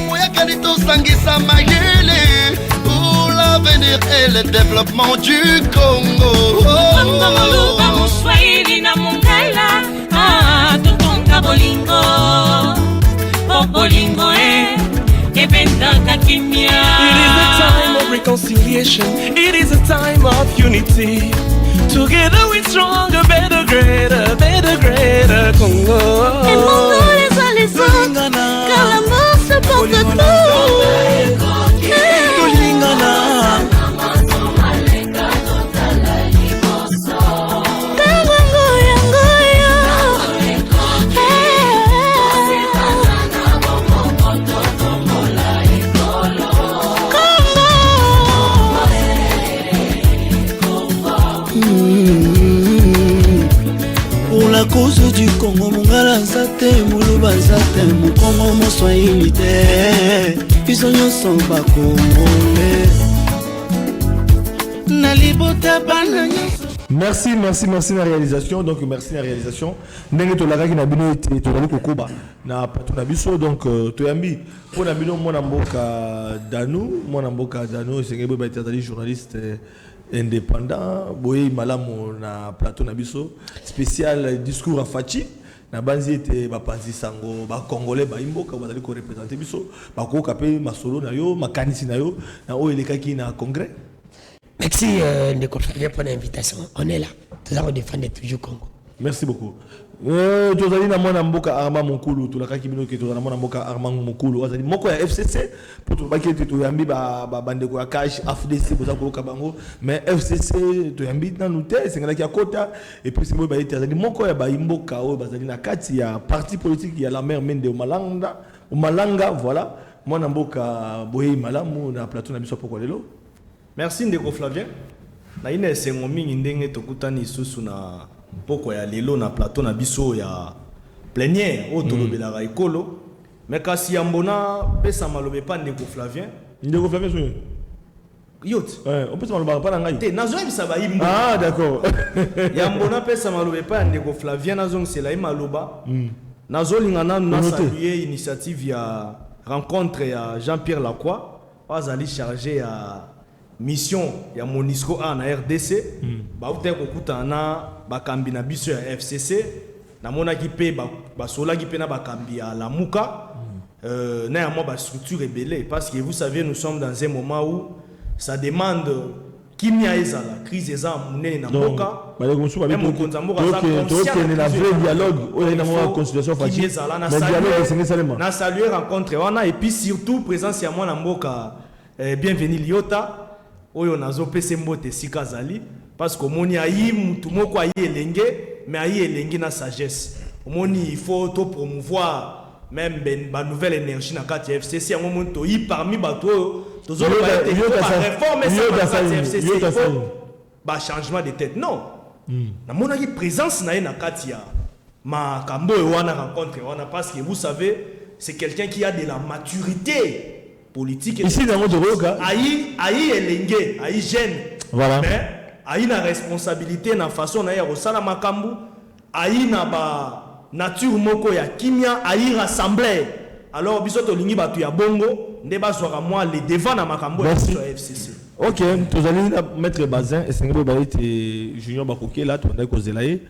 I: Moyakanito Sangisa Mayele Pour l'avenir et le développement du Congo
K: Congo Moluba Moussouaïli na Mongala Ah, Totonga Bolingo Bolingo Ebenda Kimia
H: It is a time of reconciliation It is a time of unity Together we're stronger, better, greater Congo
K: Et Mongo les uns les autres Car l'amour se porte tout
H: Pour la cause du Congo, Mongala Zate, Moulouba Zate, Moukongo Moswahili te, Bisonyo Somba Congolais. Nalibota Bananya.
B: Merci la réalisation. Donc merci la réalisation. Ndenge to laka ki na bino ete to lali kokoba na pato na biso donc toyambi pour na bino mwana mboka Danu sengebo ba tazali journaliste indépendant boye malamu na plateau na biso spécial discours à Fachi na banzi ete ba panzi sango ba congolais ba imboka bazali ko représenter biso ba ko kapé masolo na yo makanisi na yo na o elekaki na congrès.
L: Merci Ndeko Flavien pour l'invitation. On est là. Nous allons défendre toujours Congo.
B: Merci beaucoup. Tozali na mwana mboka Armand Mokulu tulakaki bino ke tozala mwana mboka Armand Mokulu azali moko ya FCC pour to bakete to yambi ba bandeko ya cash AFDC boza ko kabango mais FCC to yambi na nute sengala ki akota et puis c'est ba ete azali moko ya ba imboka o bazali na kati ya parti politique ya la mère Mende Malanga voilà mwana mboka boye malamu na plateau na biso poko lelo.
C: Merci Ndeko Flavien. Na ine sengo mingi ndenge tokutani susu na poko ya lelo na plateau na biso ya plénière o tolobelaka ekolo mais kasi yambona pesa malobe pa Ndeko Flavien.
B: Ndeko Flavien so
C: yot
B: on pesa malobe pa na ngai
C: te nazo yebisa ba yimbo
B: ah d'accord
C: yambona pesa malobe pa Ndeko Flavien nazo sela maloba nazo lingana na saluer initiative ya rencontre ya Jean-Pierre Lacroix azali chargé ya mission ya Monisco A na RDC ba uta kokuta na bakambi na biso ya FCC na mona ki pe ba sola ki pe na bakambi ya Lamuka na ya mo ba structure rebelle parce que vous savez nous sommes dans un moment où ça demande kimia ezala crise eza munene na mboka
B: ba ko suba bipo ko na vrai dialogue o ina mo conciliation facile mais dialogue c'est salema
C: na saluer rencontre wana et puis surtout présence ya mwana mboka bienvenue Liota oyo nazo pese mbote sika zali parce que moni ayi mutu moko ayi elenge mais ayi elenge na sagesse moni il faut to promouvoir même ba nouvelle énergie na kati FCC yango monto yi parmi bato tozo ba réforme ça FCC ba changement de tête non na mona ki présence na na kati ya ma kambo wana rencontre wana parce que vous savez c'est quelqu'un qui a de la maturité politique
B: ici dans notre roca
C: aïe elenge aïe jeune
B: voilà
C: mais aïe na responsabilité na façon na ya rosala makambu aïe na ba nature moko ya kimia aïe rassembler alors biso to lingi batu ya bongo nde bazwaka moi les devant na makambu ya FCC
B: Ok, tu allez mettre Bazin et Sengelo Baït et Junior Bakoké là, tu vas aller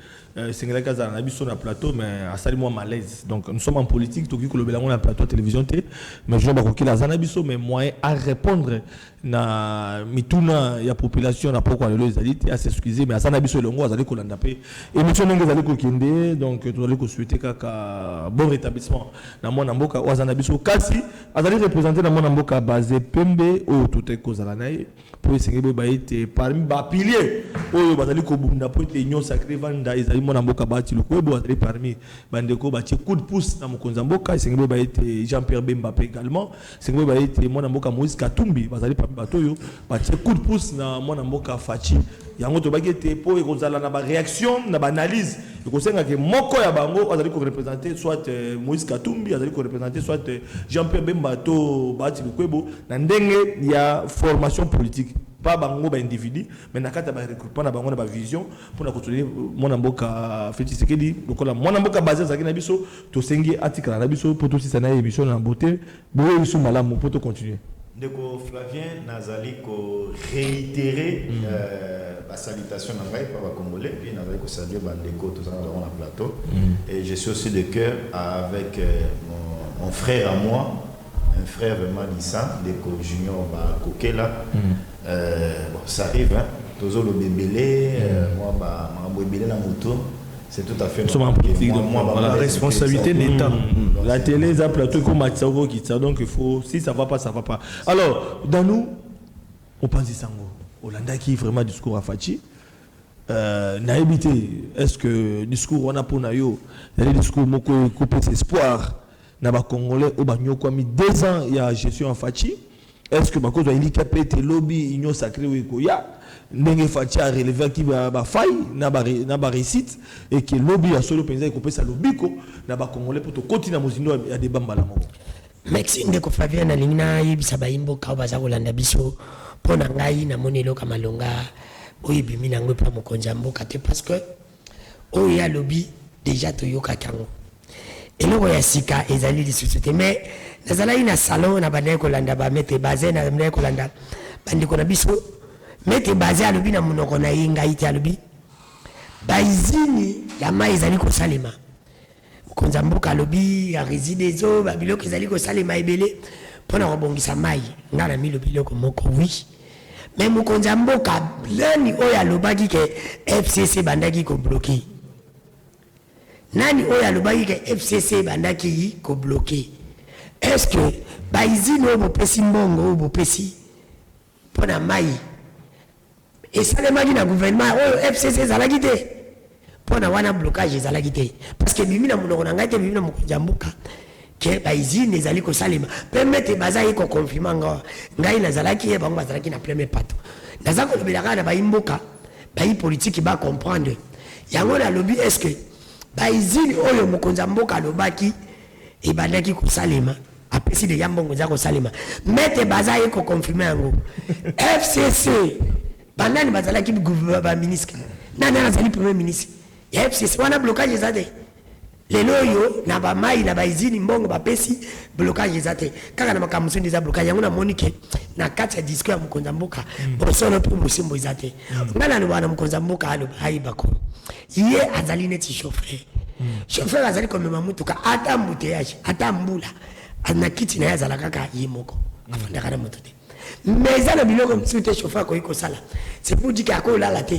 B: Sengela Kaza on a vu sur le plateau, mais à ça moi malaise. Donc nous sommes en politique, tout qui que le bélangon na plateau télévision t, mais Junior Bakoké là, Zanabiso mais moyen à répondre na mituna ya population na pourquoi les adits à s'excuser, mais à Zanabiso le ngo azali kolanda pe émission nenge azali kokende, donc tu allez ko souhaiter kaka bon rétablissement na mona mboka o Zanabiso kasi azali représenter na mona mboka basé Pembe o tout est kozala naï pour essayer de baïter parmi ba piliers oyo bazali ko bunda pour te union sacrée vanda ezali mona mboka bati le ko bazali parmi bandeko bati coup de pouce na mokonza mboka essayer de baïter Jean-Pierre Bemba également essayer de baïter mona mboka Moïse Katumbi bazali parmi batoyo bati coup de pouce na mona mboka Fachi yango to bagete po ekozala na ba réaction na ba analyse ekosenga ke moko ya bango azali ko représenter soit Moïse Katumbi azali ko représenter soit Jean-Pierre Bemba to bati le kwebo na ndenge ya formation politique pas bango ba individu mais na kata ba recrutement na bango na ba vision pour na continuer mona mboka Félix Tshisekedi lokola mona mboka basé zaki na biso to sengi article na biso pour to si sana émission na beauté boye biso malamu pour to continuer.
C: Ndeko Flavien nazali ko réitérer la salutation na ngai par congolais puis nazali ko saluer bandeko tous na dans le plateau et je suis aussi de cœur avec mon frère à moi, un frère vraiment Nissa Ndeko Junior Bakokela. Bon ça arrive hein tozo le bébélé moi ba bébélé na moto. C'est tout à fait
B: la responsabilité d'État. La télé, les plateaux comme Matsavo qui ça, donc il faut, si ça va pas, ça va pas. Alors, dans nous, on pense à Sango. Hollanda qui vraiment discours à Fachi. Naïbité, est-ce que discours on a pour Nayo, il y a des discours moko couper espoir. Naba Congolais au bagno quoi mis 2 ans il y a gestion en Fachi. Est-ce que Bako doit handicapé tes lobby union sacrée ou Ekoya? Ndenge Fachi a relevé qui va faille na ba réussite et que lobby a solo penza ko pesa lobby ko na ba congolais pour to continuer mozindo ya débat mbala moko.
L: Merci Ndeko Flavien na lingina yibisa bayimbo ka baza kolanda biso pona ngai na monelo ka malonga oyibimi na ngwe pa mokonza mboka te parce que oya lobby déjà to yoka kango. Eloko ya sika ezali lisusu mais nazala ina salon na banaye kolanda ba mete basé na banaye kolanda bandiko na biso mete basé alobi na munoko na yinga iti alobi baizini ya mai ezali ko salema mokonza mboka alobi ya réside zo babiloko ezali ko salema ebele pona kobongisa mai ngana mi lobiloko moko oui mais mokonza mboka nani oyo alobaki ke FCC bandaki ko bloquer nani oyo alobaki ke FCC bandaki ko bloquer est-ce que baizini oyo bopesi mbongo oyo bopesi pona mai et ça les magi na gouvernement oh FCC ezalaki te pona wana blocage ezalaki te parce que bimi na munoko na ngai te bimi na mokonza mboka ke baizini ezali ko salema permettre bazai ko confirmer ngai nazalaki e bango bazalaki na premier pato naza ko lobelaka na baimboka bayi politique ba comprendre yango na lobby est-ce que baizini oyo mokonza mboka lobaki e bandaki ko salema apesi de yambongo za ko salema mette bazai ko confirmer yango FCC bandani bazalaki ba ministre nani azali premier ministre ya FCC wana blocage ezate lelo yo na ba mai na ba izini mbongo ba pesi blocage ezate kaka na makamuso ndiza blocage yango na monike na kati ya discours ya mokonza mboka bosolo pour musimbo ezate ngana ni bana mokonza mboka alo hai bako ye azali neti chauffeur azali comme mamutuka ata mbuteyage ata mbula ana kiti na yazala kaka yimoko afanda kana motote mais ça le biloko msute chauffeur ko iko sala c'est pour dire qu'ako lala te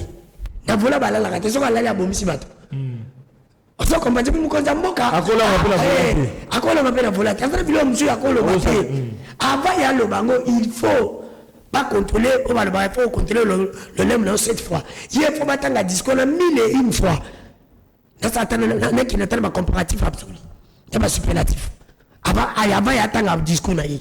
L: na vola balala ka te so kala ya bomisi bato oso komba jibu mkonza mboka akola mapena vola te afana biloko msu akola mapena avant ya lo bango il faut pas contrôler on va il faut contrôler le lème là 7 fois il faut batanga discours na 1001 fois ça attend na qui n'attend pas comparatif absolu c'est pas superlatif avant ya tanga discours na yi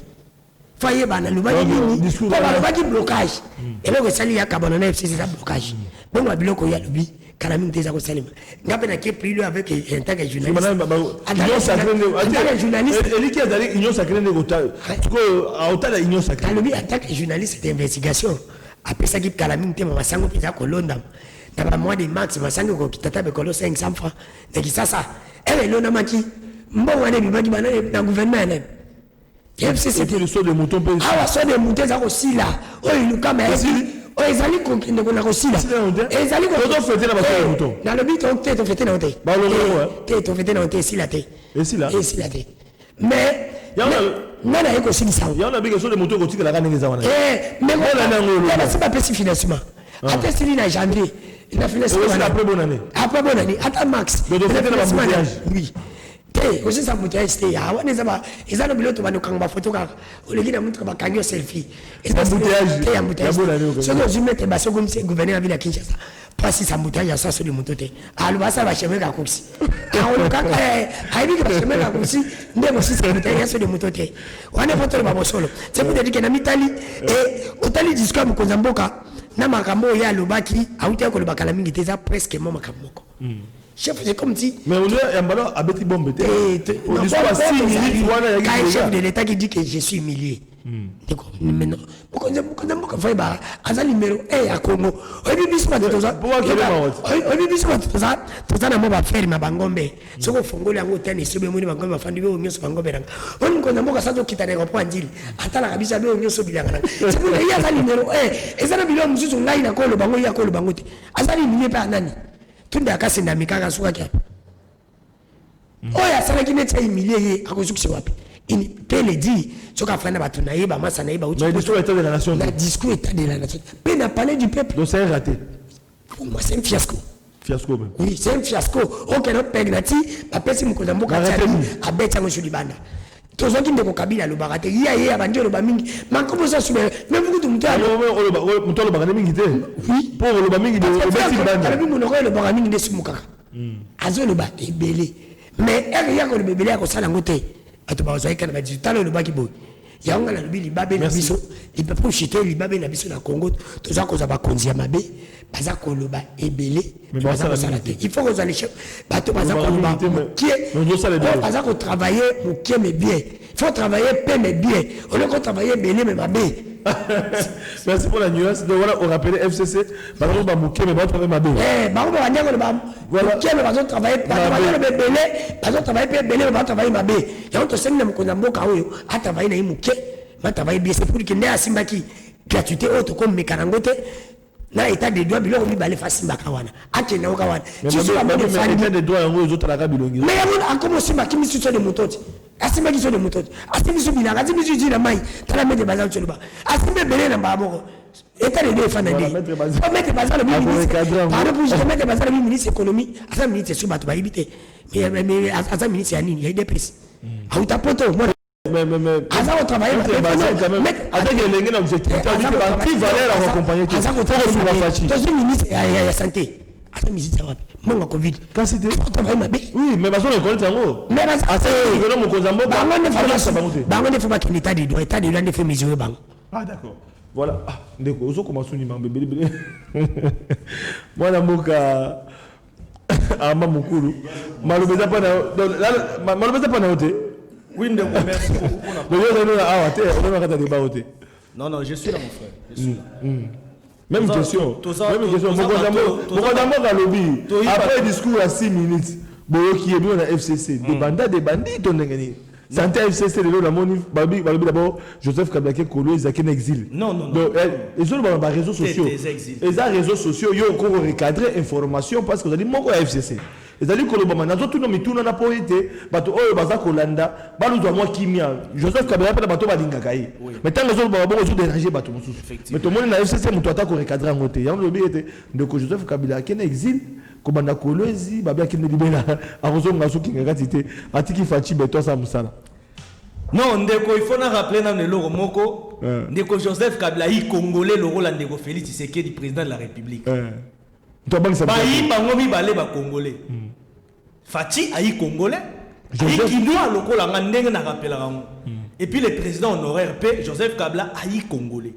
L: foyer bana lobaki discours lobaki blocage et là sali ya kabana na FCC ça blocage bon ba biloko ya lobi kana mingi teza ko salima ngape na ke pris lui avec un tant que journaliste
B: qui a d'aller union sacrée de Gota a autant union sacrée
L: lobi en tant que journaliste d'investigation après ça qui kala mingi te mama sango peza ko londa na ba mois de max masango ko kitata be ko 500 francs de qui ça elle est là maki mbongo ane bibaki bana na gouvernement ane FCC
B: le saut de mouton peut
L: ah saut de mouton ça aussi là oh il quand même oh ils allaient comprendre qu'on a aussi là ils allaient
B: comprendre fêter la bataille de mouton
L: dans le but on t'es fêter dans t'es
B: bah le
L: t'es fêter dans t'es ici là t'es
B: ici là
L: mais non il y a aussi ça
B: il y a un habit que saut de mouton côté que la gagne les avant
L: mais c'est pas petit financement attends c'est lui en janvier il a financé
B: après bonne année
L: attends max
B: donc fêter la bataille
L: oui aussi ça mouton c'était ah on est ça ils ont oublié de prendre une photo car on les dit montre ba kanyo selfie et ça embouteillage ce que je mets ba comme c'est gouverneur ville à Kinshasa pas si ça embouteillage ça sur le moto te alors ça va chemin ka koksi on ka ai dit que chemin ka koksi ndemo si ça embouteillage sur le moto te on est photo ba solo c'est pour dire que na mitali et otali discours ko Nzamboka na makambo ya lobaki auti ko lobaka la mingi te ça presque mo makambo ko chef c'est comme si
B: mais on est un ballon à Betty Bombe
L: chef de l'état qui dit que je suis humilié mais non pourquoi fait bah à numéro 1 à Congo on biso ba toza on biso ba toza na mo ba faire ma bangombe soko fongoli yango tene sebe moni bangombe bafandi be onyoso bangombe ranga on ko na mboka sazo kitane ko pandili atala kabisa be onyoso bilanga c'est pour il y a numéro 1 et ça na bilo mususu ngai na ko lo bango ya ko lo bango te azali humilié pa nani tunda akasenda mikaka suka kya oya sala ki netse humilié akosuki wapi il peut le dire ce qu'a fait na batu na yeba masa na yeba
B: uti discours état de la nation
L: la discours état de la nation mais n'a parlé du peuple
B: donc c'est raté
L: pour moi c'est un fiasco
B: même
L: oui c'est un fiasco aucun autre pegnati ba pesi mukoza mboka tani abeta ngo shulibanda tozo ki ndeko kabila lo barate ya banjelo ba mingi makomo ça sube même beaucoup de
B: muto lo bagane mingi te oui pour lo ba mingi de beti banda
L: la bimu no ko lo ba mingi de sumuka azo lo ba ebele mais ya ko lo bebele ya ko sala ngote atu ba zai kana ba digital lo ba ki boy ya ngala lo bi libabe na biso libabe pour chiter libabe na biso na Congo toza ko za ba konzi ya mabe baza ko lo ba ebele baza ko sala te il faut que les chefs bato baza ko lo ba qui baza ko travailler pour qui mais bien il faut travailler peu mais bien on doit travailler belé mais mabe
B: merci pour la nuance donc voilà on rappelle FCC par exemple ba muké mais ba travailler mabe
L: ba ko ba nyako le ba voilà qui mais baza travailler ba le belé baza travailler peu belé ba travailler mabe ya on to senga mkonza mboka oyo a travailler na muké ba travailler bien c'est pour que ne asimbaki gratuité auto comme mekarangote na état de droit biloko mibale fasimba kawana akena okawana
B: chiso la bonne état de droit yango autres la bilongi
L: mais yango akomo simba kimi chiso de mutoti asimba kiso de mutoti asimba biso bilanga asimba biso jina mai tala mete bazalo choluba asimba belé na baboko état de droit fana de o mete bazalo ministre par pour je mete bazalo ministre économie asa ministre sur bato baibité mais asa ministre ya nini ya DPS auta poto
B: mais
L: asa au travail
B: avec les gens objectif qui valeur à accompagner tout
L: asa ko travail ministre ya santé asa ministre wapi monga covid
B: quand c'était
L: travail mabe
B: oui mais bazo reconnaître yango
L: mais
B: asa ko mo kozambo
L: bango ne faut pas qu'il état de droit état de droit ne fait mesure bango
B: ah d'accord voilà ndeko ozo commencer ni mambe bele mwana mboka ama mukuru malobeza pa na malobeza pa na hote
M: oui, merci beaucoup. Non, je suis là, mon frère. Je suis là.
B: Même question. Après le discours à 6 minutes, qui est bien à FCC, des bandits, santé FCC, d'abord, Joseph Kabila Kolo, ils ont exil.
M: Non.
B: Ils ont des réseaux sociaux. Les réseaux sociaux, ils ont recadré information parce que vous avez dit, mon FCC. ezali kolobama nazo tuna mituna na po ete bato oyo baza kolanda baluzwa mwa kimia Joseph Kabila pena bato balingaka ye mais tant zo baba bongo zo déranger bato mosusu mais to moni na FCC muto atako recadrer ngote ya lobi ete ndeko Joseph Kabila akena exil ko banda kolezi babia kine libela akozonga soki ngati te atiki fachi beto sa musala
M: non ndeko il faut na rappeler na lelo moko ndeko Joseph Kabila yi congolais le rôle ndeko Félix Tshisekedi président de la République bayi bango mibale ba congolais Fati ayi congolais qui doit lokola nga ndenge na rappela rango et puis le président honoraire P Joseph Kabila ayi congolais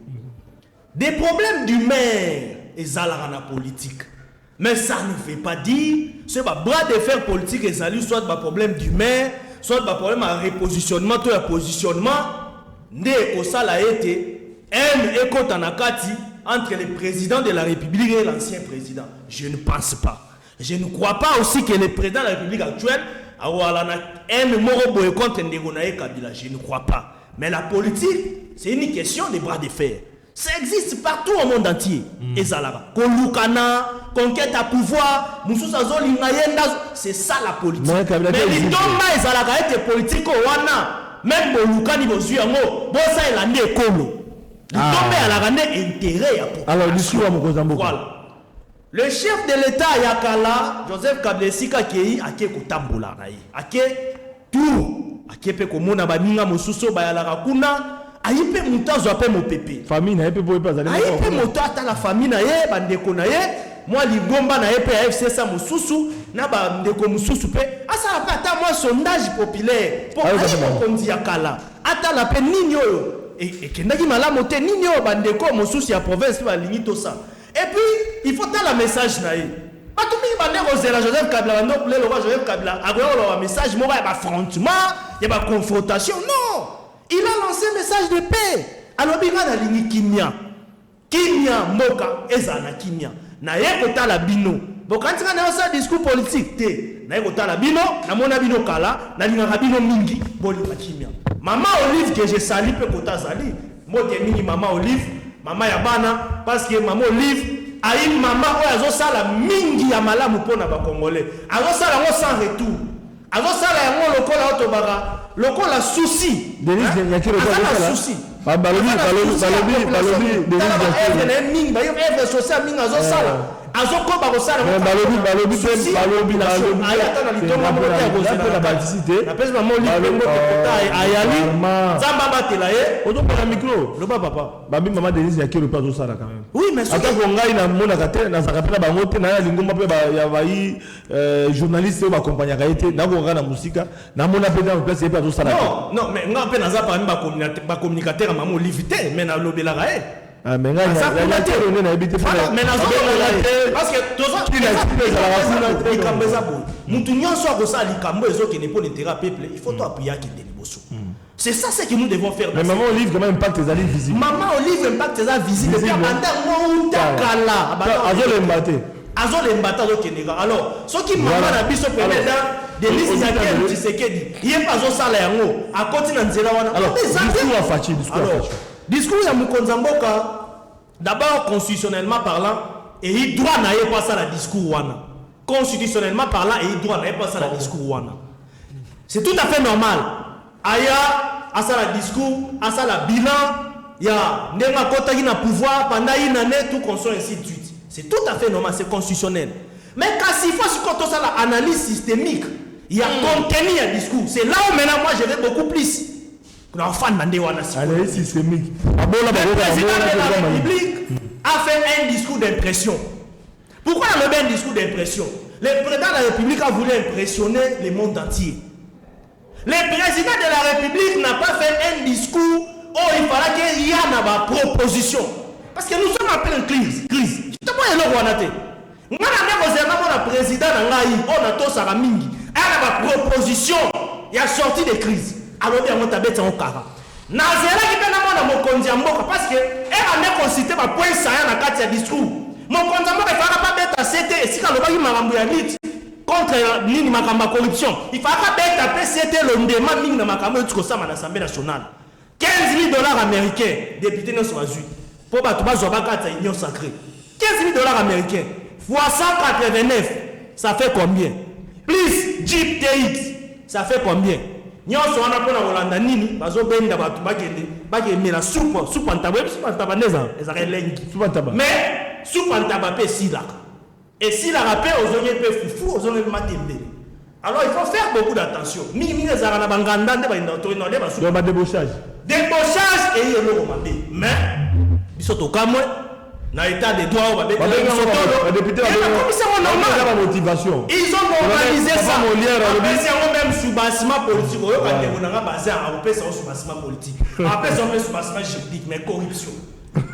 M: des problèmes d'humain et zalarana politique mais ça ne veut pas dire c'est ba bras de fer politique et salut soit ba problème d'humain soit ba problème à repositionnement to ya positionnement ndeko sala été et kotanakati entre le président de la République et l'ancien président. Je ne pense pas. Je ne crois pas aussi que le président de la République actuelle a un moro boye contre Ndegonaye Kabila. Je ne crois pas. Mais la politique, c'est une question de bras de fer. Ça existe partout au monde entier. Et Zalara. Kolukana, conquête à pouvoir, c'est ça la politique. Mais les Doma et Zalara étaient politiques au Wana. Même Bolukani, Bozuyango, Bosa et l'année Kolo. Les Doma et la rannée intérêt à
B: alors, discours à Mokozambo.
M: Voilà. Le chef de l'État Yakala, Joseph Kablesika Kei, Ake Kotambola, Ake tout, Ake Pekomona Baninga Mosuso Bayalara Kuna. Aïpe mutazo appelle mon pépé.
B: Famille n'a pas pas d'aller.
M: Aïpe mutazo la famille na ye bandeko na ye. Moi ligomba na ye pe AFC ça mususu na bandeko mususu pe. Asa pa ta moi sondage populaire. Pour aïpe ya kala. Ata la pe nini oyo. Et kendaki malamu te nini oyo bandeko mususu ya province ba limito ça. Et puis il faut ta la message na ye. Batumi bandeko zela Joseph Kabila ndo le roi Joseph Kabila. Agoyo le message mo ba affrontement, il y a confrontation. Non. Il a lancé un message de paix. Alors, il y a la ligne Kimia. Kimia, Moka, Ezana Kimia. Na yekota la bino. Donc, quand il y a un discours politique, na yekota la bino, na mona bino kala, na linga bino mingi, boli la Kimia. Maman Olive, que je salue, peut kota zali. Moi, je mini maman Olive, maman Yabana, parce que maman Olive, a une maman, oyo sala mingi ya malamu pona ba Congolais. Azo sala ngo sans retour. Azo sala yango lokola otobara. Lokola la souci.
B: Denis Nyakiro
M: la souci.
B: Balobi
M: social mingi azo sala. Azo ko ba ko sala.
B: Balobi
M: ayata na litonga mo te
B: la batisité.
M: Na pesa mo litongo kota ayali. Zamba batela ye.
B: Odo pa micro.
M: Le papa.
B: Babi maman Denis Nyakiro pas sala quand même.
M: Oui mais
B: ata ko ngai na mona kate na zakapela bango te na lingomba pe ba ya vai journaliste ba accompagner kaite na ko ngana musika na mona pe dans place pe sala.
M: Non mais nga pe na za pa ba communicateur maman Olivité mais na lobela kae.
B: Ah mais nga na habité
M: mais na zo parce que tozo qui la kambeza bo mutu nyonso ko sa likambo ezo ke ne pour l'intérêt peuple il faut to appuyer ki de liboso. C'est ça ce que nous devons faire.
B: Mais maman Olive quand même impact tes alliés visibles.
M: Maman Olive impact tes alliés visibles depuis anda mo utakala. Azo le mbata zo kenega. Alors ce qui maman na biso président Denis Nyakiro Tshisekedi il pas zo sala yango a continue nzela wana.
B: Alors discours facile.
M: Discours ya Mokonza Mboka d'abord constitutionnellement parlant et il doit n'aller pas ça la discours wana. Constitutionnellement parlant et il doit n'aller pas ça la discours wana. C'est tout à fait normal. Aya à ça la discours, à ça la bilan, il y a Nema Kota qui n'a pouvoir pendant une année tout construit ainsi de suite. C'est tout à fait normal, c'est constitutionnel. Mais quand il faut sur ça la analyse systémique, il y a contenu un discours. C'est là où maintenant moi je vais beaucoup plus.
B: Analyse systémique.
M: Le président de la République a fait un discours d'impression. Pourquoi il a fait un discours d'impression? Le président de la République a voulu impressionner le monde entier. Le président de la République n'a pas fait un discours où il fallait qu'il y ait une proposition. Parce que nous sommes en pleine crise. Tu vois, il y a le président on a tous à mingi. Il y a une proposition. Il y a sorti de crise. Alors, il y a un tabet en cara. Nazela qui est dans mon condiambo parce que elle a consulté ma point saillant dans quatre discours. Mon condiambo il ne fera pas mettre à CT et si quand le bagage m'a dit contre Nini Makamba corruption, il fera pas mettre à PCT le ndema ming na Makamba tout ça à l'Assemblée nationale. 15 000 $ américains, député non soit ju. Pour battre Zobaka union sacrée. 15 000 $ américains fois 189, ça fait combien? Plus Jeep TX, ça fait combien? Nyonso wana pona Holanda nini bazo benda batu bakende na soupe ntaba neza ezaka lengi mais soupe ntaba pe sila et sila rappel aux oignons pe fufu aux oignons matembe. Alors il faut faire beaucoup d'attention. Mingi ezaka na banganda nde ba ndoto ino de ba soupe
B: ba débauchage
M: et yelo mabe mais biso to kamwe na état de droit ba beta
B: les députés la motivation
M: ils ont organisé ça même sous bâtiment politique quand on a basé à opérer sous bâtiment politique après ça on sous bâtiment juridique mais corruption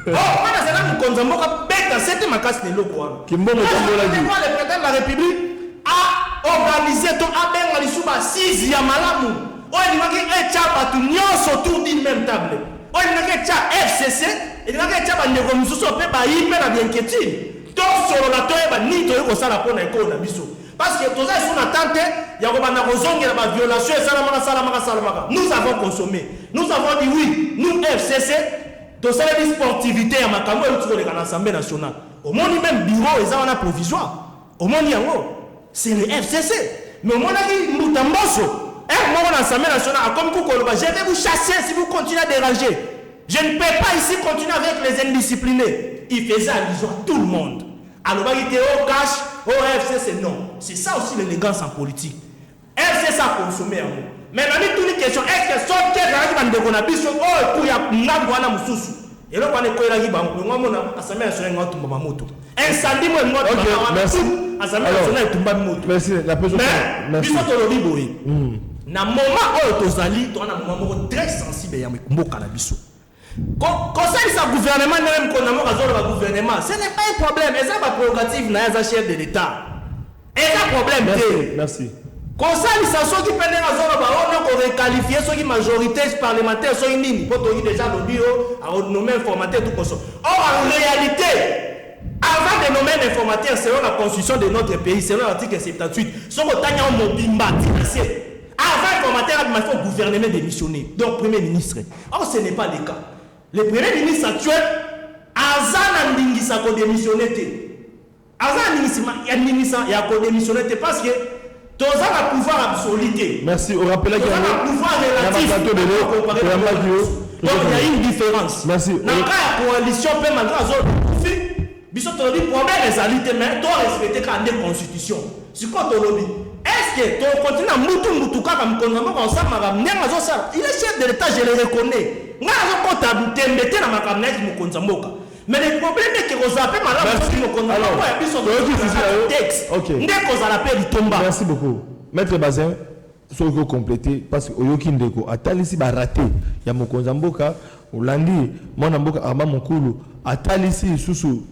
M: on a ça nous consommons ka beta c'était ma casse de loko
B: kimbo motambola dit
M: le président de la République a organisé to abenga li sous ba 6 ya malamu o ni maki e chapa tu nyonso autour d'une même table o ni maki cha FCC et là que tu as des commissions pe ba hyper bien inquiétude donc sur la toile ba ni to ko sala pona ko na biso parce que tout ça sur la tente ya ko bana ko zonga ba violation et salamaka nous avons consommé Nous avons dit oui, nous FCC, tout ça la sportivité à Makambo et l'Assemblée nationale. Au moins même bureau et ça on a provisoire. Au moins c'est le FCC. Mais au moins il nous tamboso. Moi l'Assemblée nationale comme je vais vous chasser si vous continuez à déranger. Je ne peux pas ici continuer avec les indisciplinés. Il faisait allusion à tout le monde. Alors il était au cash, au FCC non. C'est ça aussi l'élégance en politique. FCC a consommé un mot. Mais la toute une question, est-ce que son quel va de qu'on a bis oh pour ya ngabwana mususu. Et là on est quoi là qui va moi mon assemblée nationale ngatu mama moto. Incendie moi ngatu mama. Merci. Assemblée nationale tumba moto. Merci la personne. Merci. Biso to lobi boy. Na moment où tozali to na moment très sensible ya mboka na biso. Conseil sa gouvernement même qu'on a mon gouvernement, ce n'est pas un problème, et ça va prérogative na ya chef de l'état. Et ça problème
B: merci.
M: Conseil ça ceux qui prennent la zone on a requalifier ceux qui majorité parlementaire ceux qui pour déjà le bureau à nommer informateur tout ça. Or en réalité avant de nommer un informateur selon la constitution de notre pays, selon l'article 78, son otanya mobimba avant informateur il faut gouvernement démissionner. Donc premier ministre. Or ce n'est pas le cas. Le premier ministre actuel Azana Ndingisa ko démissionner té. Azana Ndingisa ya ko démissionner té parce que tous a pouvoir absolu.
B: Merci. On rappelle qu'il y a
M: un pouvoir relatif. Donc il y a une différence.
B: Merci.
M: Dans la coalition peut malgré azol biso to dit problème les alités mais doit respecter quand des constitution. C'est quoi ton lobby? Est-ce que tu continues à mutu comme comme ça il est chef de l'état, je le reconnais. Mais le problème est que vous avez
B: merci beaucoup. Maître Bazin, ce que vous complétez, parce que Oyoki Ndeko a talisi ba raté. Il y a mon Konzamboka, Olandi, mon Amboka, Arma Mokulu, a talisi sous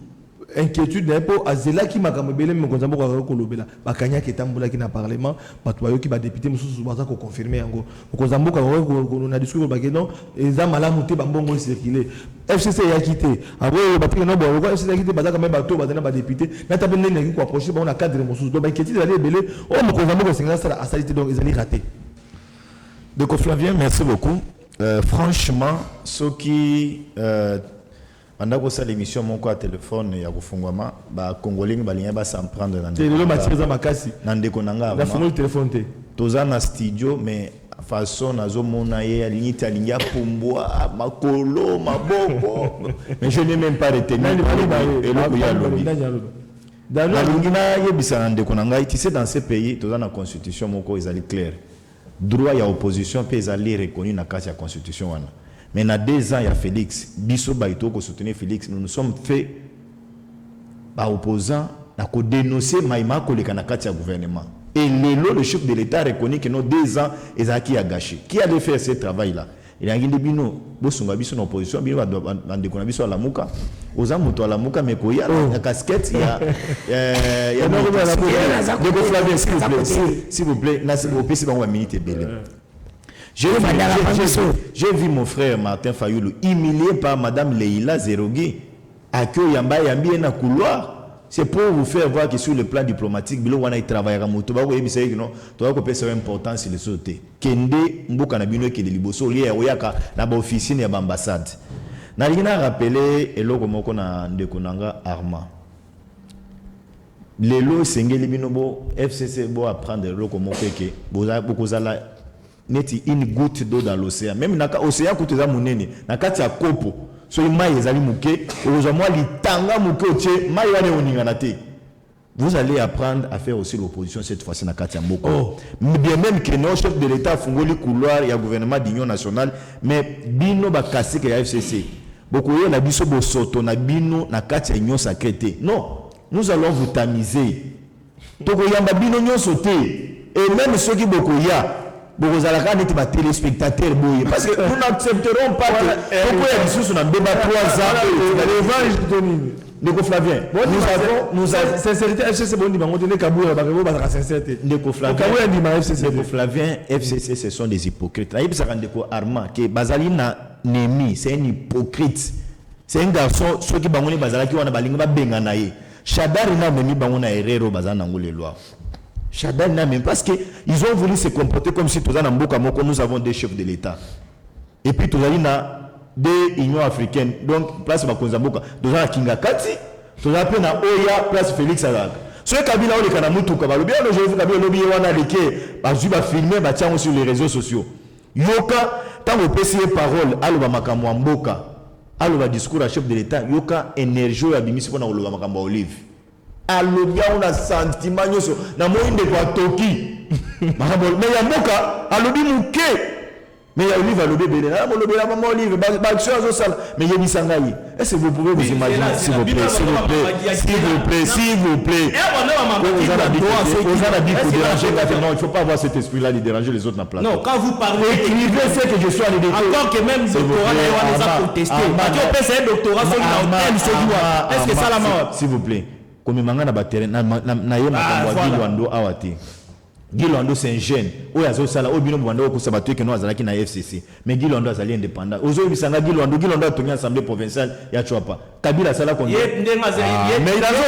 B: inquiétude n'est pas azela qui m'a camébélé mais quand on va kolobela bakanya qui tamboula qui na parlement batuayo qui va député monsieur Soubaza ko confirmer ngo quand on a discuté ba non et za malamu te bambongo circuler FCC ya quitté après batiki no bo FCC ya quitté bazaka même bato bazana ba député na tape nene ko approcher ba on a cadre monsieur donc inquiétude d'aller belé oh mon Konzamboka singa ça a salité donc ils allaient rater.
C: Donc Flavien, merci beaucoup. Franchement ceux qui pendant que l'émission mon quoi téléphone ya kufungwama ba congolais balinga ba s'en prendre dans
B: le matériel makasi
C: nande konanga
B: la fungoli téléphone té
C: toza na studio mais façon nazo mona ye alinita alinga pumbwa makolo maboko mais je n'ai même pas retenu et le ya lobi dans l'ingina yebisa nande konanga tu sais dans ces pays toza na constitution moko ezali clair droit ya opposition peut ezali reconnu na carte ya constitution wana. Mais il y a 2 ans, il y a Félix. Bisso Baïto qui soutenait Félix. Nous nous sommes fait par opposants à dénoncer Maïma Kolekanakati au gouvernement. Et le chef de l'État reconnaît que nos 2 ans, Ezaki a gâché. Qui allait faire ce travail-là? Il y a un bino, Bosunga Bisso en opposition, Bino va Bisso à la Mouka. Aux amoutons à la Mouka, mais il y a la casquette, il y a. S'il vous plaît, c'est bon, minute belle. J'ai vu mon frère Martin Fayoulou humilié par Madame Leïla Zerogui. Accueil Yamba Yambi na couloir. C'est pour vous faire voir que sur le plan diplomatique, Bilo wana travaille à Moto. Bah oui, c'est que non. Tu vois que c'est important sur les sautés. Kende mboka na bino ke de liboso lié oyaka na ba officine ya ambassade. Na lina rappeler eloko moko na ndekonanga Arma. Lelo sengeli bino bo FCC bo apprendre eloko moko ke boza bokozala neti une goutte d'eau dans l'océan. Même dans l'océan, quand tu as mon nez, dans le kopo, so mai ezali muke, heureusement litanga muke oche, mai wane oninganate. Vous allez apprendre à faire aussi l'opposition cette fois-ci dans Katia Mboko. Bien même que nos chefs de l'État fongoli couloir, il y a gouvernement d'union nationale, mais bino ba cassé que la FCC. Beaucoup y a la biso bo soto na bino na Katia union sacrée. Non, nous allons vous tamiser. Toko yamba bino union sauté. Et même ceux qui beaucoup y a vous allez être des téléspectateurs parce que nous n'accepterons pas que pourquoi il y a des choses dans le débat 3 ans Ndeko Flavien nous avons sincérité FCC bon dimanche on dit Kabouya Bakabo ba sincérité Ndeko Flavien FCC ce sont des hypocrites là il ça Ndeko Arma que Bazali na Nemi c'est un hypocrite c'est un garçon ceux qui bangoni Bazala qui wana balinga ba bengana ye Shadari na Nemi bangona Herero Bazana ngole loi Chadal n'a même parce qu'ils ont voulu se comporter comme si tous en Mboka Moko nous avons des chefs de l'État. et puis tozali na de Union africaine donc place bakonzamboka tozala kinga kati tozala pe na oya place Félix Alaka so Kabila ole kana mutuka balobi no je Kabila lobi wana leke bazui ba filmer ba tiango sur les réseaux sociaux yoka tango pesi parole aloba makambo ya mboka aloba discours à chef de l'état yoka énergie ya bimisi pona oloba makambo Olive alobi ona sentiment nyoso na moinde kwa toki makambo mais ya mboka alobi muke mais il y a Olive à l'obébé, là, mon lobé, là, maman Olive, mais il y a Bissangaï. Est-ce que vous pouvez vous imaginer, s'il vous plaît, s'il vous plaît, s'il vous plaît, s'il vous plaît. Vous en avez dit pour déranger, non, il ne faut pas avoir cet esprit-là de déranger les autres dans le plateau.
M: Non, quand vous parlez.
C: Écrivez ce que je suis allé dire.
M: Encore que même le doctorat, on les a contestés. C'est un doctorat, est-ce que ça la mort?
C: S'il vous plaît, comme il m'a dit, na Guy Lwando c'est un jeune. Où yazo sala au bino bwanda ko sabatwe que nous azalaki na FCC. Mais Guy Lwando azali indépendant. Ozo bisanga Guy Lwando a tenu assemblée provinciale ya Chouapa. Kabila sala ko. Mais nazo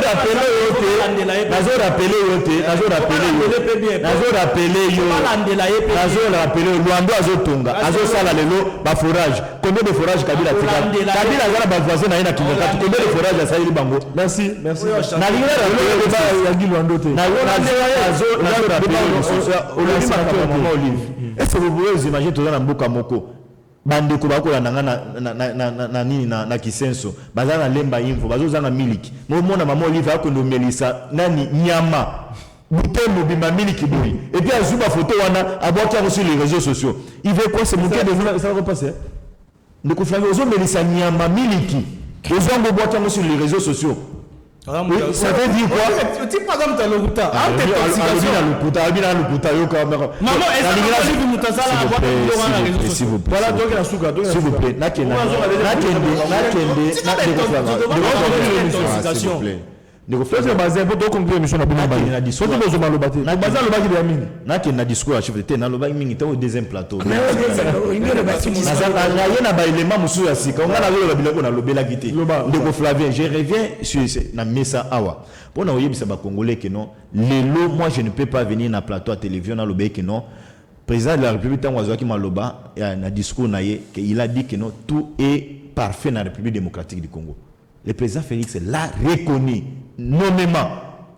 C: rappeler Lwando azotonga. Azo sala lelo ba forage. Combien de forage Kabila tika? Kabila azala ba voisin na ina kinga. Combien de forage asali bango? Merci. Na linga ya Guy Lwando te. Na rappeler est-ce que vous pouvez vous imaginer tout dans mboka moko bande ko bakola nanga na nini na kisenso bazana lemba info bazozanga miliki mona mama Olive akondo melisa nani nyama butembo bima miliki boui et puis azuba photo wana abwaki sur les réseaux sociaux il veut quoi c'est mon cas de ça va repasser de ko flanger ozo melisa nyama miliki ozango bwaki sur les réseaux sociaux. Ça veut dire quoi?
M: Tu par exemple dans le Ruta.
C: S'il vous plaît. S'il vous plaît. De refléter basé pour conclure mission na bina bali na discours na bozo malobate na baza lobaki de mingi na ke na discours à chef de na lobaki mingi ta au deuxième plateau na na ba élément musu ya sika on a la biloko na lobela kité de ko Flavien je reviens sur na mesa awa pour na oyebisa ba congolais que non lelo moi je ne peux pas venir na plateau à télévision na lobé que non président de la République Tangwazaki Maloba na discours na ye que il a dit que non tout est parfait dans la République démocratique du Congo. Le président Félix l'a reconnu nommément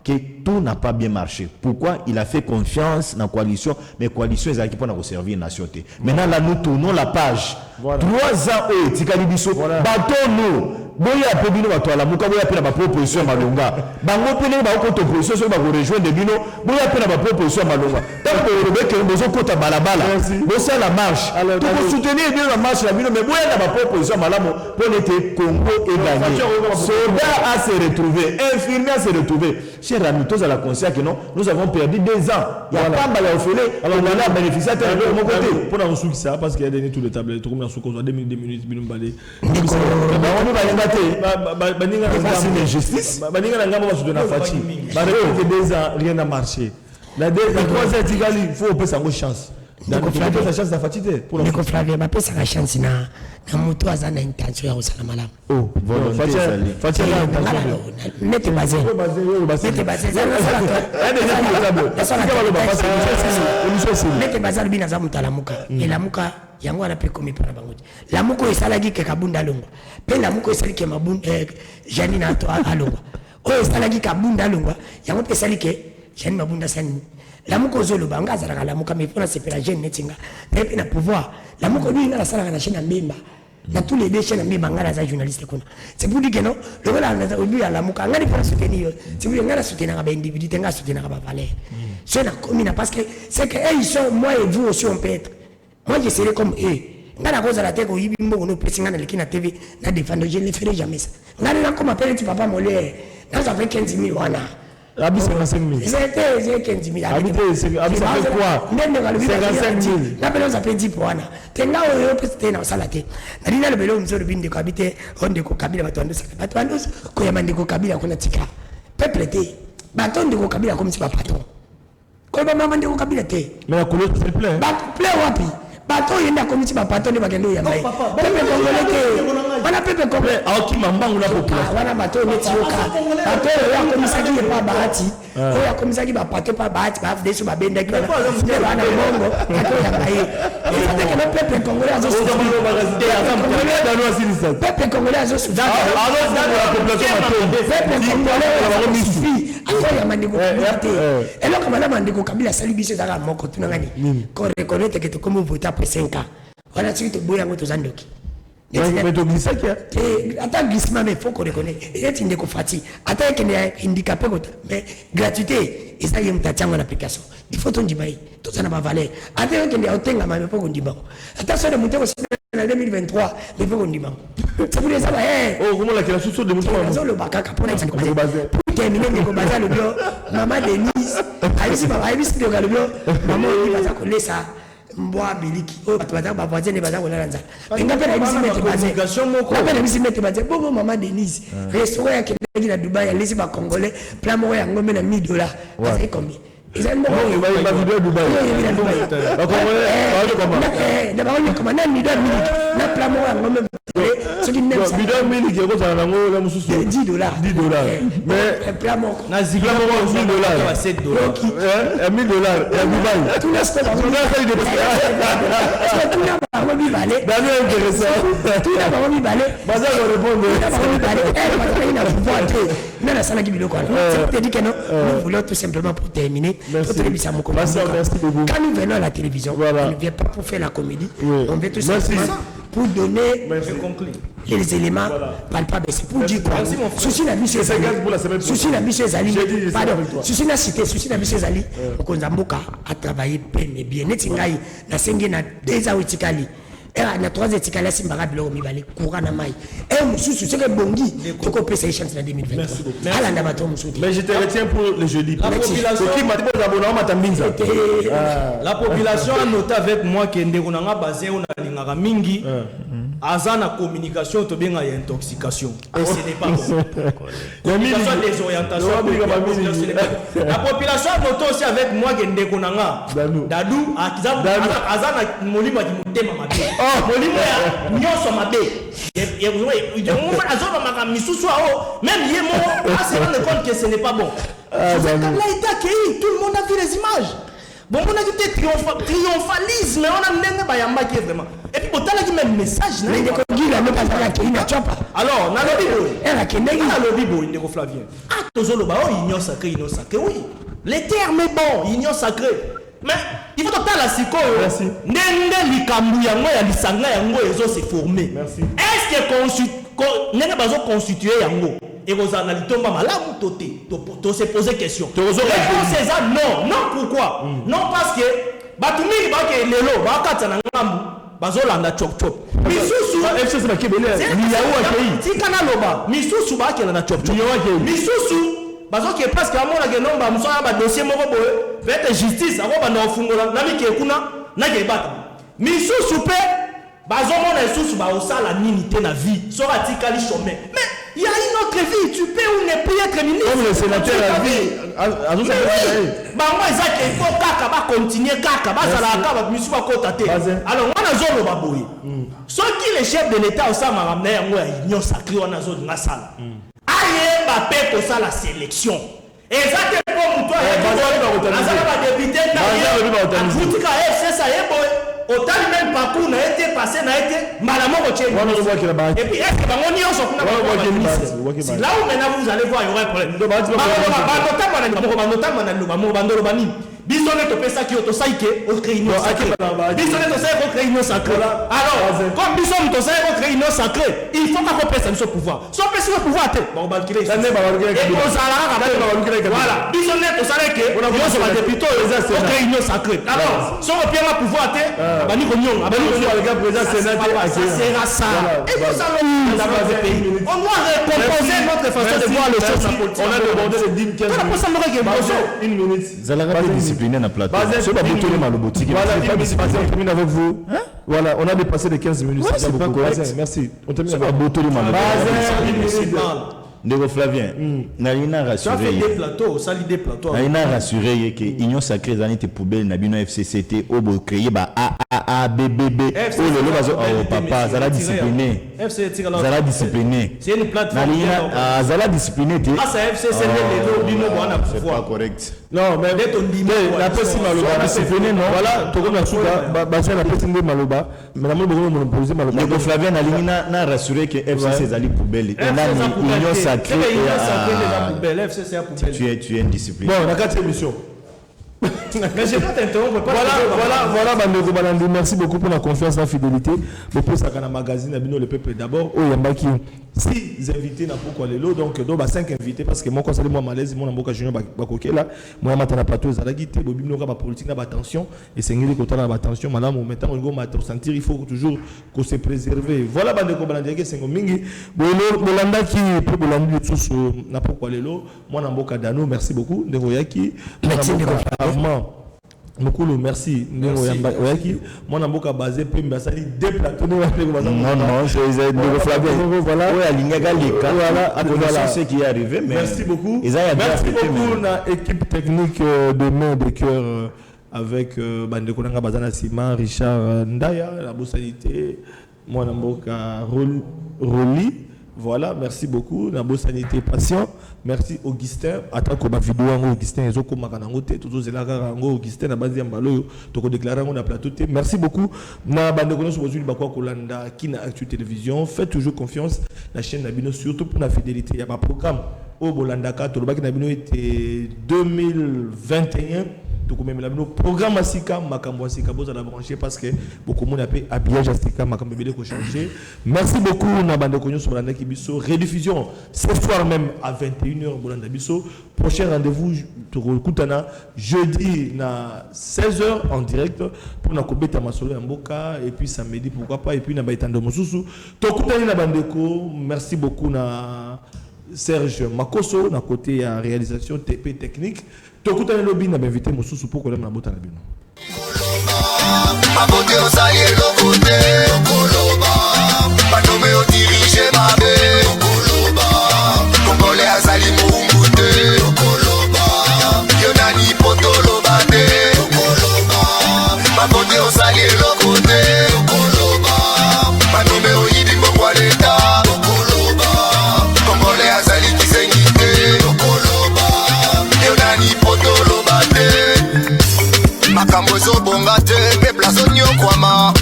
C: que tout n'a pas bien marché. Pourquoi? Il a fait confiance dans la coalition, mais la coalition est qui pour servir la nation. Maintenant, là, nous tournons la page. Voilà. 3 ans, Tikalibiso, bateau-nous. Boya Pebino Batoala, Mouka Boya Pena proposition Malonga. Bango Pene Bako proposition sur Bako rejoindre Bino, Boya Pena proposition Malonga. Tant que le bec besoin kota balabala. Bossa la marche. Pour soutenir bien la marche la Bino, mais Boya na proposition Malamo pour l'été Congo et gagné. Soldat à se retrouver, infirmier à se retrouver. Chers amis, tous à la conscience que non, nous avons perdu 2 ans. Il y a pas mal à offrir. Alors on a bénéficié de mon côté.
B: Pour nous souci ça parce qu'il y a des tous les tablettes, tout comme dans ce qu'on 2 minutes, Bino Balé.
C: Injustice.
B: Rien n'a marché. La 3 il faut passer une chance. La chance de fatiguer. Pour
L: le Flavien, ma pesa la chance na moto azana intention ya usala malamu.
C: Oh, volonté Fatigué.
L: Mette basé. Mette basé. Mette basé bina za mutala muka. Et la muka yango ana pe komi para bango. La muko esalaki ke kabunda longwa. Pe la muko esalaki ke mabunda Janine ato alongwa. O esalaki kabunda longwa. Yango pe esalaki Janine mabunda sani. La muko zolo banga zara la muka me pona sepela jeune netinga. Pe na pouvoir. La muko lui na sala na chaîne mbemba. Na tous les deux chaînes mbemba ngala za journaliste kuna. C'est pour dire que non, le voilà na obi la muka ngali pour soutenir. C'est pour ngala soutenir ba individu tenga soutenir ba valeur. C'est na commune parce que c'est que ils sont moi et vous aussi on peut être. Moi je serai comme eux. Ngana koza la teko yibi mbongo no pesi ngana lekina TV na défendre je ne le ferai jamais ça. Ngana na comme appelle tu papa molé. Na ça fait 15 000 wana.
B: Abi 55 000.
L: C'était 15 000.
B: Abi ça fait quoi?
L: 55 000. Na belo ça fait 10 pour wana. Tenga oyo pesi na sala te. Na dina le belo mzoro binde ko habite onde ko kabila batwando sala. Batwando ko yamande ko kabila kuna tika. Peuple te. Batonde ko kabila comme si ba patron. Ko ba mama ndeko kabila te.
B: Mais la couleur s'il plaît.
L: Ba plaît wapi? bato yenda komiti ba patone bakendo ya mai pepe congolais ke wana pepe congolais
B: aoki mambangu la population
L: wana bato netioka bato ya komisaki pa bahati oya komisaki ba pato pa bahati ba deso ba benda ki wana bongo bato ya mai et que le peuple congolais azo peuple congolais azo la population peuple congolais suffit akoya mandiko et là comme la mandiko kabila sali biso za moko tunangani ko reconnaître que comme voter après 5 ans voilà tu te boya ngoto zandoki mais to glissa qui attends glissement mais faut qu'on reconnaisse et tu ndeko fati attends que ne handicapé mais gratuité et ça y est mtatanga l'application il faut ton dibai tout ça n'a pas valeur attends que ne otenga mais faut qu'on dibai attention de monter aussi en 2023 mais faut qu'on dibai c'est pour ça
B: oh comment la sous de monter
L: le bakaka pour terminer ndeko baza le bio maman Denise ayisi baba ayisi de le bio maman il va ça coller ça mbwa biliki o batata ba voisine baza kolala nzala nga pe na bisi mete baze nga pe na bisi mete baze bongo maman Denise restaurant ya Kennedy na Dubai alisi ba congolais plan mo ya ngombe na $1000 c'est combien ils aiment beaucoup
B: ba vidéo Dubai ba congolais
L: na ba on comme na $1000 na plan mo ya ngombe ce qui n'est pas
B: vidéo miliki ko za na ngo la mususu
L: $10
B: mais
L: plan mo
B: na zigla mo $1000 $7 $1000 ya Dubai
L: tout le stade
B: Daniel intéressant.
L: Tout d'abord, on y balait.
B: Baza va répondre.
L: C'est dit que non, nous voulons tout simplement pour terminer.
B: Merci beaucoup.
L: Quand nous venons à la télévision, on ne vient pas pour faire la comédie. On vient tout simplement pour donner les éléments palpables. C'est pour dire quoi. Souci la mission Zali. Souci la mission Zali. Pardon. Souci la cité. Souci la mission Zali. Okonzamboka a travaillé bien. Netingai na sengi na 2 ans utikali. Na 3 etikala simbaka biloko mibale courant na mai mususu c'est que bongi toko pesa chance na 2023 ala na bato mususu
B: mais je te retiens pour le jeudi
E: la population a noté avec moi que ndeko nanga basé on a lingaka mingi azana communication to benga ya intoxication et ce n'est pas bon communication des orientations la population a noté aussi avec moi que ndeko nanga Dadou azana molima ki mutema mabe molimo ya nyonso mabe azobamaka misusu ao même ye moko se rendre compte que ce n'est pas bon là été accueilli tout le monde a vu les images bon on a dit triomphalisme on a ndenge bayambaki vraiment et puis botalaki même message na
L: ndeko gila no pas accueilli na chopa
E: alors na lobi boy
L: era kendeki
E: na lobi boy ndeko Flavien tozoloba union sacrée oui les termes est bon union sacrée mais il faut total la sikoyo nende likambu yango ya lisanga yango ezo se former est-ce que nenge bazo constituer yango et vous en litomba malamu toté to se poser question c'est ça non pourquoi non parce que batumi ba ke lelo ba katana ngambu bazo landa chop chop misusu
B: FC ba kebele liyawo akei
E: tikana loba misusu ba ke na chop chop misusu bazo ke presque amona ke nomba musala ba dossier moko boye vete justice ako ba na fungola na mike kuna na ke bata misusu pe bazo mona isusu ba osala nini te na vie so ratikali chemin mais il y a une autre vie tu peux ou ne plus être ministre
B: comme le sénateur a vie
E: ba moi ça ke faut kaka ba continuer kaka ba sala kaka misusu ba kota te alors wana zolo ba boye so qui le chef de l'état osama ramna yango ya union sacrée wana zo nga sala aye ba pe ko sala sélection exactement pour toi azala ba député na abutika FCS ayebo autant même parcours n'a été passé n'a été malamment retiré et puis est-ce que bango nyonso kuna c'est là où maintenant vous allez voir il y aura un problème bisonne to pesa ki otosaike o créer union sacrée bisonne to sai ko créer union sacrée alors comme bisonne to sai ko créer union sacrée il faut pas qu'on pèse ce pouvoir so pèse le pouvoir te ba balkire ça ne ba balkire et on sala ka ba balkire voilà bisonne to sai ke on a député o créer union sacrée alors so ko pia pouvoir te ba ni ko nyon ba ni ko nyon avec président sénat ça sera ça et vous allons dans le pays on doit recomposer notre façon de voir les choses
B: on a demandé de 10 15 minutes 1 minute
C: na plateau. C'est pas beaucoup de malobotiki.
B: Voilà, on termine avec vous. Voilà, on a dépassé les 15 minutes.
C: C'est pas correct.
B: Merci. On termine
C: avec vous. Ndeko Flavien, Nalina rassuré.
M: Tu as fait des plateaux, ça lit des plateaux.
C: Nalina rassuré que Union Sacrée Zanite Poubelle Nabino FCCT Obo créé ba A B B B. Oh le bazo oh papa, Zala discipliné. Zala discipliné.
M: C'est une plateforme.
C: Nalina Zala discipliné.
M: Ah c'est FCC le bino bwana pouvoir.
C: C'est pas correct.
B: Non mais dès ton dit la personne maloba discipliné non. Voilà, to comme la souda ba la personne de maloba, mais la maloba mon poser maloba.
C: Ndeko Flavien Nalina na rassuré que FCC Zali Poubelle. Union Sacrée. Tu es indiscipliné.
B: Bon, la 4e émission.
M: Mais j'ai pas t'interrompre.
B: Voilà, Bandeko Balandi. Merci beaucoup pour la confiance et la fidélité. Pour ça, dans magazine, le peuple d'abord. Oh, Yambaki. 6 invités na pourquoi les lots. Donc, 5 invités parce que moi, quand ça moi malaise, moi, je suis là. Moi, je suis plateau, je suis Bobi Mnoka, la politique, la attention. Et c'est une côté la attention. Madame, maintenant, on va sentir, il faut toujours qu'on se préserve. Voilà, Bandeko Balandi, c'est un mingi. Bolanda qui peut Bolandi tous na pourquoi les lots. Moi, Namboka Dano, merci beaucoup. Ndegoyaki. Merci Mokolo, merci. Moi, Namboka basé, puis Mbassali, deux plateaux. Non,
C: c'est Ndeko Flavien.
B: Voilà.
C: Voilà, ce qui est arrivé.
B: Merci beaucoup. Merci beaucoup, la équipe technique de main de cœur avec Bandeko Nanga Bazana Sima, Richard Ndaya, la Bossanité, moi, Namboka Roli. Voilà, merci beaucoup. Nabo Sanité Patient. Merci Augustin. Attends que ma vidéo Augustin ezo ko makanango te tout zelaka ngo Augustin na base ya mbalo to ko déclarer on a plateau te. Merci beaucoup. Na bande kono so ba ko kolanda Kina Actu Télévision. Faites toujours confiance la chaîne Nabino surtout pour la fidélité. Il y a pas programme au Bolandaka to ba Nabino était 2021. Donc même la programme Asika Makambo Asika boza la brancher parce que beaucoup monde appelle habillage Asika Makambo bele ko changer. Merci beaucoup na bande konyo sur Bolanda Kibiso rediffusion ce soir même à 21h Bolanda Biso. Prochain rendez-vous Kutana jeudi na 16h en direct pour na kobeta masolo ya mboka et puis samedi pourquoi pas et puis na baitando mosusu. Tokutani na bandeko, merci beaucoup na Serge Makoso na côté à réalisation TP technique. Tokutani lobby na invité mosusu pour kolem na bota na bino.
A: Abote osali elokote Okoloba Banome odirige mabe Okoloba Kongole azali mumbute Okoloba Yonani potoloba de Okoloba Abote osali elokote Okoloba Banome oyidi mbongwa leta Okoloba Kongole azali kisengite Okoloba Yonani potoloba de Makambo ezobonga te pepla zonyokwama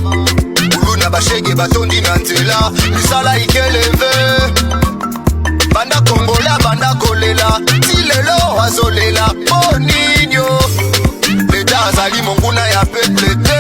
A: uluna bashege batondi na nzela misala ikeleve banda kongola banda kolela ti lelo azolela poninyo leta azali monguna ya peple te